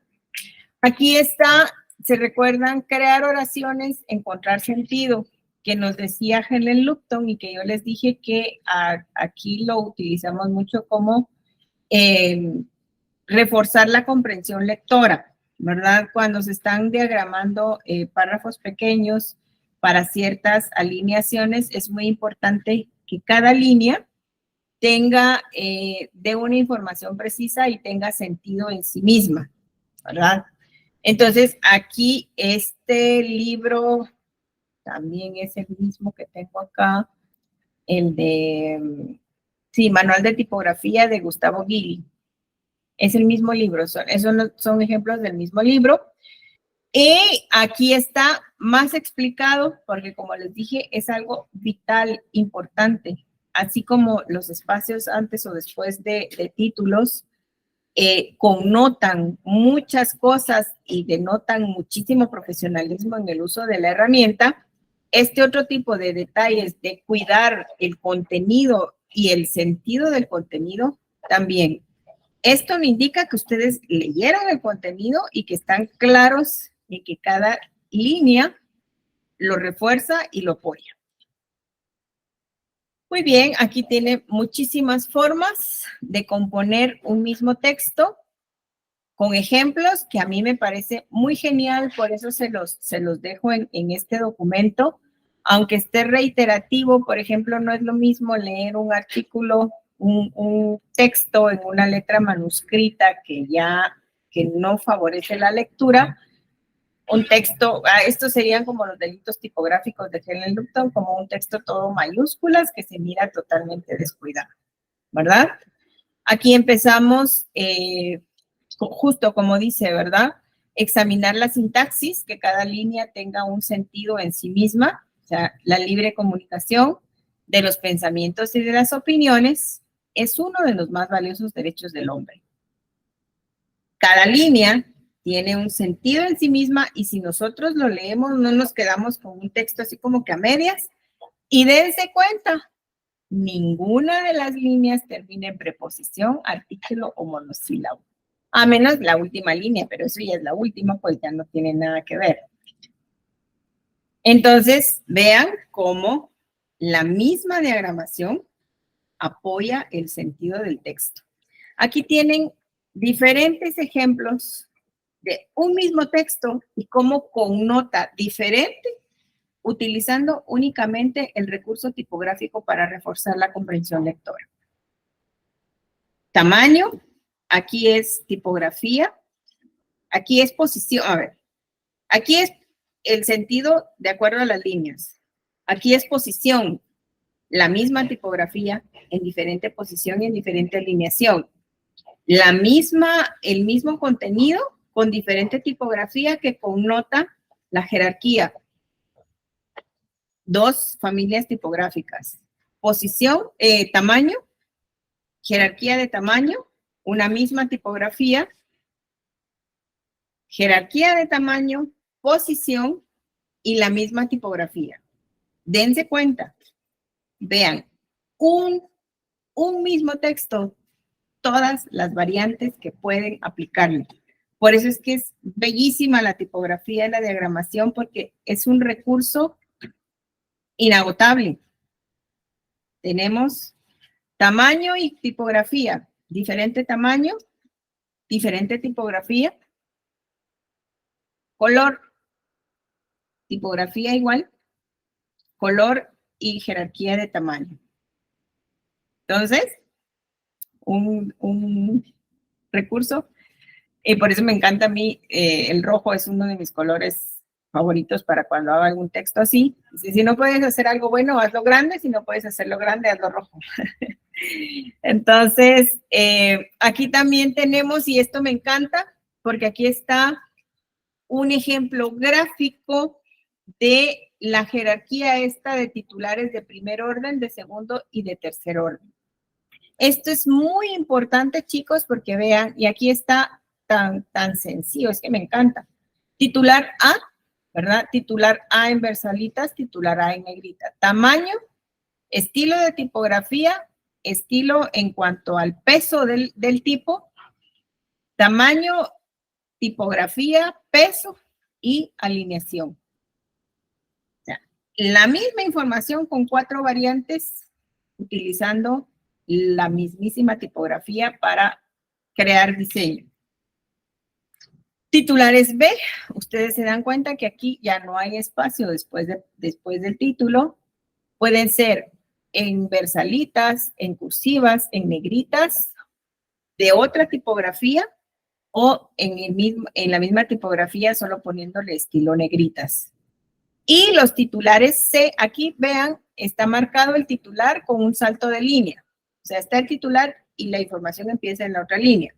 Aquí está, se recuerdan, crear oraciones, encontrar sentido, que nos decía Helen Lupton y que yo les dije que aquí lo utilizamos mucho como reforzar la comprensión lectora, ¿verdad? Cuando se están diagramando párrafos pequeños para ciertas alineaciones, es muy importante que cada línea tenga, de una información precisa y tenga sentido en sí misma, ¿verdad? Entonces, aquí este libro también es el mismo que tengo acá, el de, sí, Manual de Tipografía de Gustavo Gili. Es el mismo libro, son ejemplos del mismo libro. Y aquí está más explicado, porque como les dije, es algo vital, importante. Así como los espacios antes o después de títulos, connotan muchas cosas y denotan muchísimo profesionalismo en el uso de la herramienta, este otro tipo de detalles de cuidar el contenido y el sentido del contenido también. Esto no indica que ustedes leyeron el contenido y que están claros en que cada línea lo refuerza y lo apoya. Muy bien, aquí tiene muchísimas formas de componer un mismo texto con ejemplos que a mí me parece muy genial, por eso se los dejo en este documento. Aunque esté reiterativo, por ejemplo, no es lo mismo leer un artículo, un texto en una letra manuscrita que no favorece la lectura. Un texto, estos serían como los delitos tipográficos de Helen Lupton, como un texto todo mayúsculas que se mira totalmente descuidado, ¿verdad? Aquí empezamos, justo como dice, ¿verdad? Examinar la sintaxis, que cada línea tenga un sentido en sí misma, o sea, la libre comunicación de los pensamientos y de las opiniones es uno de los más valiosos derechos del hombre. Cada línea tiene un sentido en sí misma y si nosotros lo leemos no nos quedamos con un texto así como que a medias. Y dense cuenta, ninguna de las líneas termina en preposición, artículo o monosílabo. A menos la última línea, pero eso ya es la última, pues ya no tiene nada que ver. Entonces, vean cómo la misma diagramación apoya el sentido del texto. Aquí tienen diferentes ejemplos de un mismo texto y cómo connota diferente utilizando únicamente el recurso tipográfico para reforzar la comprensión lectora. Tamaño, aquí es tipografía, aquí es posición, a ver, aquí es el sentido de acuerdo a las líneas, aquí es posición, la misma tipografía en diferente posición y en diferente alineación, el mismo contenido con diferente tipografía que connota la jerarquía. Dos familias tipográficas. Posición, tamaño, jerarquía de tamaño, una misma tipografía, jerarquía de tamaño, posición y la misma tipografía. Dense cuenta, vean, un mismo texto, todas las variantes que pueden aplicarle. Por eso es que es bellísima la tipografía y la diagramación porque es un recurso inagotable. Tenemos tamaño y tipografía, diferente tamaño, diferente tipografía, color, tipografía igual, color y jerarquía de tamaño. Entonces, un recurso, y por eso me encanta a mí, el rojo es uno de mis colores favoritos para cuando hago algún texto así. Si no puedes hacer algo bueno, hazlo grande, si no puedes hacerlo grande, hazlo rojo. Entonces, aquí también tenemos, y esto me encanta, porque aquí está un ejemplo gráfico de la jerarquía esta de titulares de primer orden, de segundo y de tercer orden. Esto es muy importante, chicos, porque vean, y aquí está tan sencillo, es que me encanta. Titular A, ¿verdad? Titular A en versalitas, titular A en negrita. Tamaño, estilo de tipografía, estilo en cuanto al peso del tipo, tamaño, tipografía, peso y alineación. O sea, la misma información con 4 variantes utilizando la mismísima tipografía para crear diseño. Titulares B, ustedes se dan cuenta que aquí ya no hay espacio después del título. Pueden ser en versalitas, en cursivas, en negritas, de otra tipografía o en la misma tipografía solo poniéndole estilo negritas. Y los titulares C, aquí vean, está marcado el titular con un salto de línea. O sea, está el titular y la información empieza en la otra línea,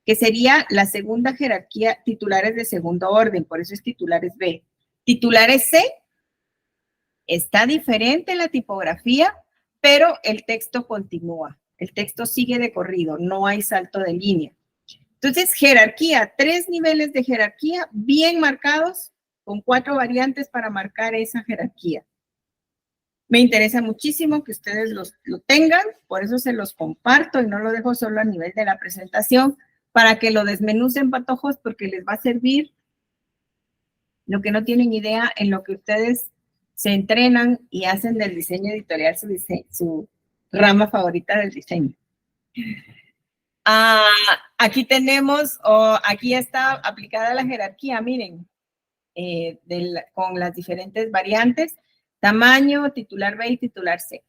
que sería la segunda jerarquía, titulares de segundo orden, por eso es titulares B. Titulares C, está diferente la tipografía, pero el texto continúa. El texto sigue de corrido, no hay salto de línea. Entonces, jerarquía, 3 niveles de jerarquía bien marcados, con 4 variantes para marcar esa jerarquía. Me interesa muchísimo que ustedes lo tengan, por eso se los comparto y no lo dejo solo a nivel de la presentación, para que lo desmenucen, patojos, porque les va a servir lo que no tienen idea en lo que ustedes se entrenan y hacen del diseño editorial su rama favorita del diseño. Aquí tenemos, aquí está aplicada la jerarquía, miren, con las diferentes variantes, tamaño, titular B y titular C.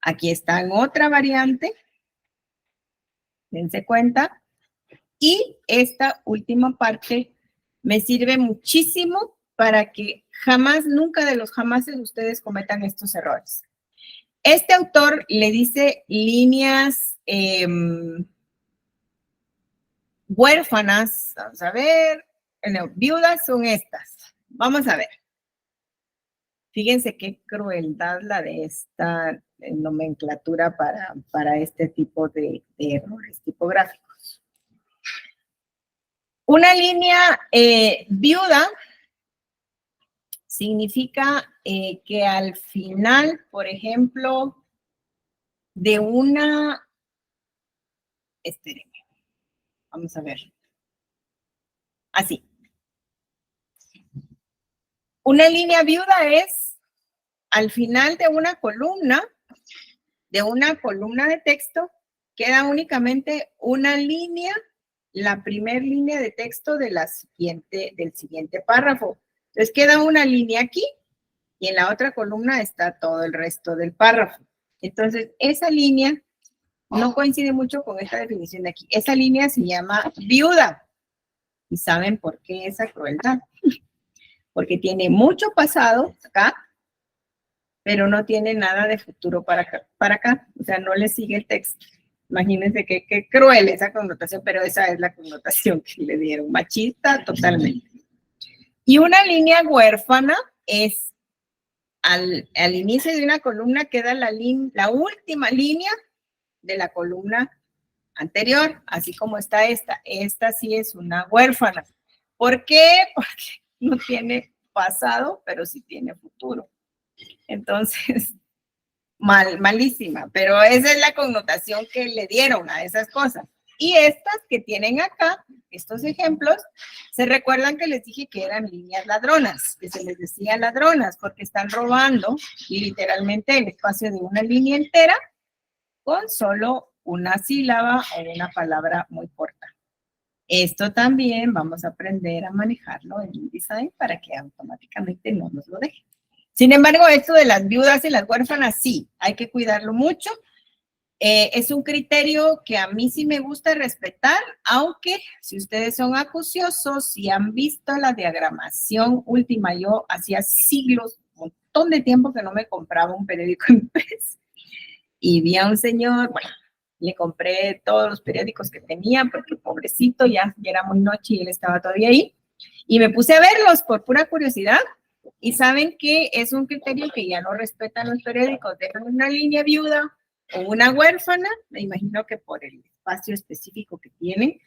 Aquí está en otra variante, dense cuenta, y esta última parte me sirve muchísimo para que jamás, nunca de los jamases ustedes cometan estos errores. Este autor le dice líneas huérfanas, vamos a ver, no, viudas son estas. Vamos a ver. Fíjense qué crueldad la de esta nomenclatura para este tipo de errores tipográficos. Una línea viuda significa que al final, por ejemplo, de una... Espérenme, vamos a ver. Así. Una línea viuda es al final de una columna de texto, queda únicamente una línea, la primera línea de texto del siguiente párrafo. Entonces queda una línea aquí y en la otra columna está todo el resto del párrafo. Entonces esa línea no coincide mucho con esta definición de aquí. Esa línea se llama viuda. ¿Y saben por qué esa crueldad? Porque tiene mucho pasado acá, pero no tiene nada de futuro para acá. O sea, no le sigue el texto. Imagínense qué cruel esa connotación, pero esa es la connotación que le dieron. Machista totalmente. Y una línea huérfana es al inicio de una columna queda la última línea de la columna anterior, así como está esta. Esta sí es una huérfana. ¿Por qué? Porque no tiene pasado, pero sí tiene futuro. Entonces, malísima, pero esa es la connotación que le dieron a esas cosas. Y estas que tienen acá, estos ejemplos, se recuerdan que les dije que eran líneas ladronas, que se les decía ladronas, porque están robando literalmente el espacio de una línea entera con solo una sílaba o una palabra muy corta. Esto también vamos a aprender a manejarlo en InDesign para que automáticamente no nos lo deje. Sin embargo, esto de las viudas y las huérfanas, sí, hay que cuidarlo mucho. Es un criterio que a mí sí me gusta respetar, aunque si ustedes son acuciosos y han visto la diagramación última, yo hacía siglos, un montón de tiempo que no me compraba un periódico impreso. Y vi a un señor, bueno, le compré todos los periódicos que tenía, porque pobrecito, ya era muy noche y él estaba todavía ahí. Y me puse a verlos por pura curiosidad. Y saben que es un criterio que ya no respetan los periódicos. Dejan una línea viuda o una huérfana, me imagino que por el espacio específico que tienen.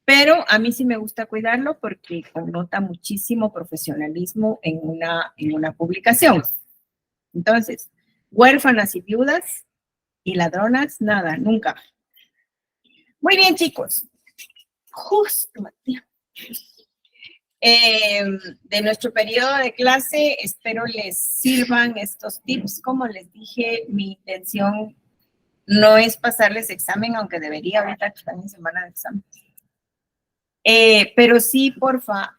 Pero a mí sí me gusta cuidarlo porque connota muchísimo profesionalismo en una publicación. Entonces, huérfanas y viudas y ladronas, nada, nunca. Muy bien, chicos. Justo, Matías. De nuestro periodo de clase, espero les sirvan estos tips. Como les dije, mi intención no es pasarles examen, aunque debería ahorita que están en semana de examen. Pero sí, porfa,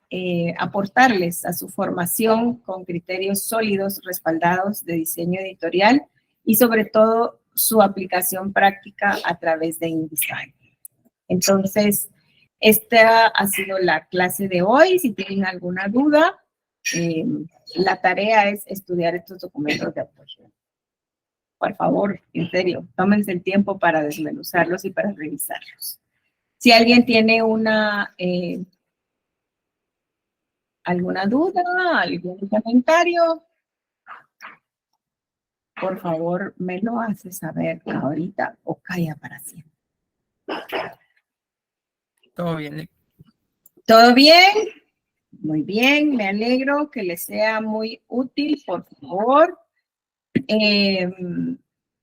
aportarles a su formación con criterios sólidos, respaldados de diseño editorial y sobre todo su aplicación práctica a través de InDesign. Entonces, esta ha sido la clase de hoy. Si tienen alguna duda, la tarea es estudiar estos documentos de apoyo. Por favor, en serio, tómense el tiempo para desmenuzarlos y para revisarlos. Si alguien tiene alguna duda, algún comentario, por favor, me lo hace saber ahorita o calla para siempre. Todo bien. ¿Todo bien? Muy bien, me alegro que les sea muy útil, por favor.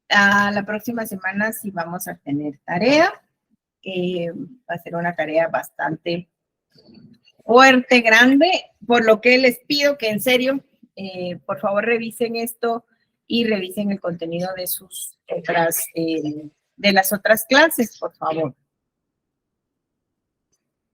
A la próxima semana sí vamos a tener tarea. Va a ser una tarea bastante fuerte, grande, por lo que les pido que en serio, por favor, revisen esto y revisen el contenido de sus otras, de las otras clases, por favor.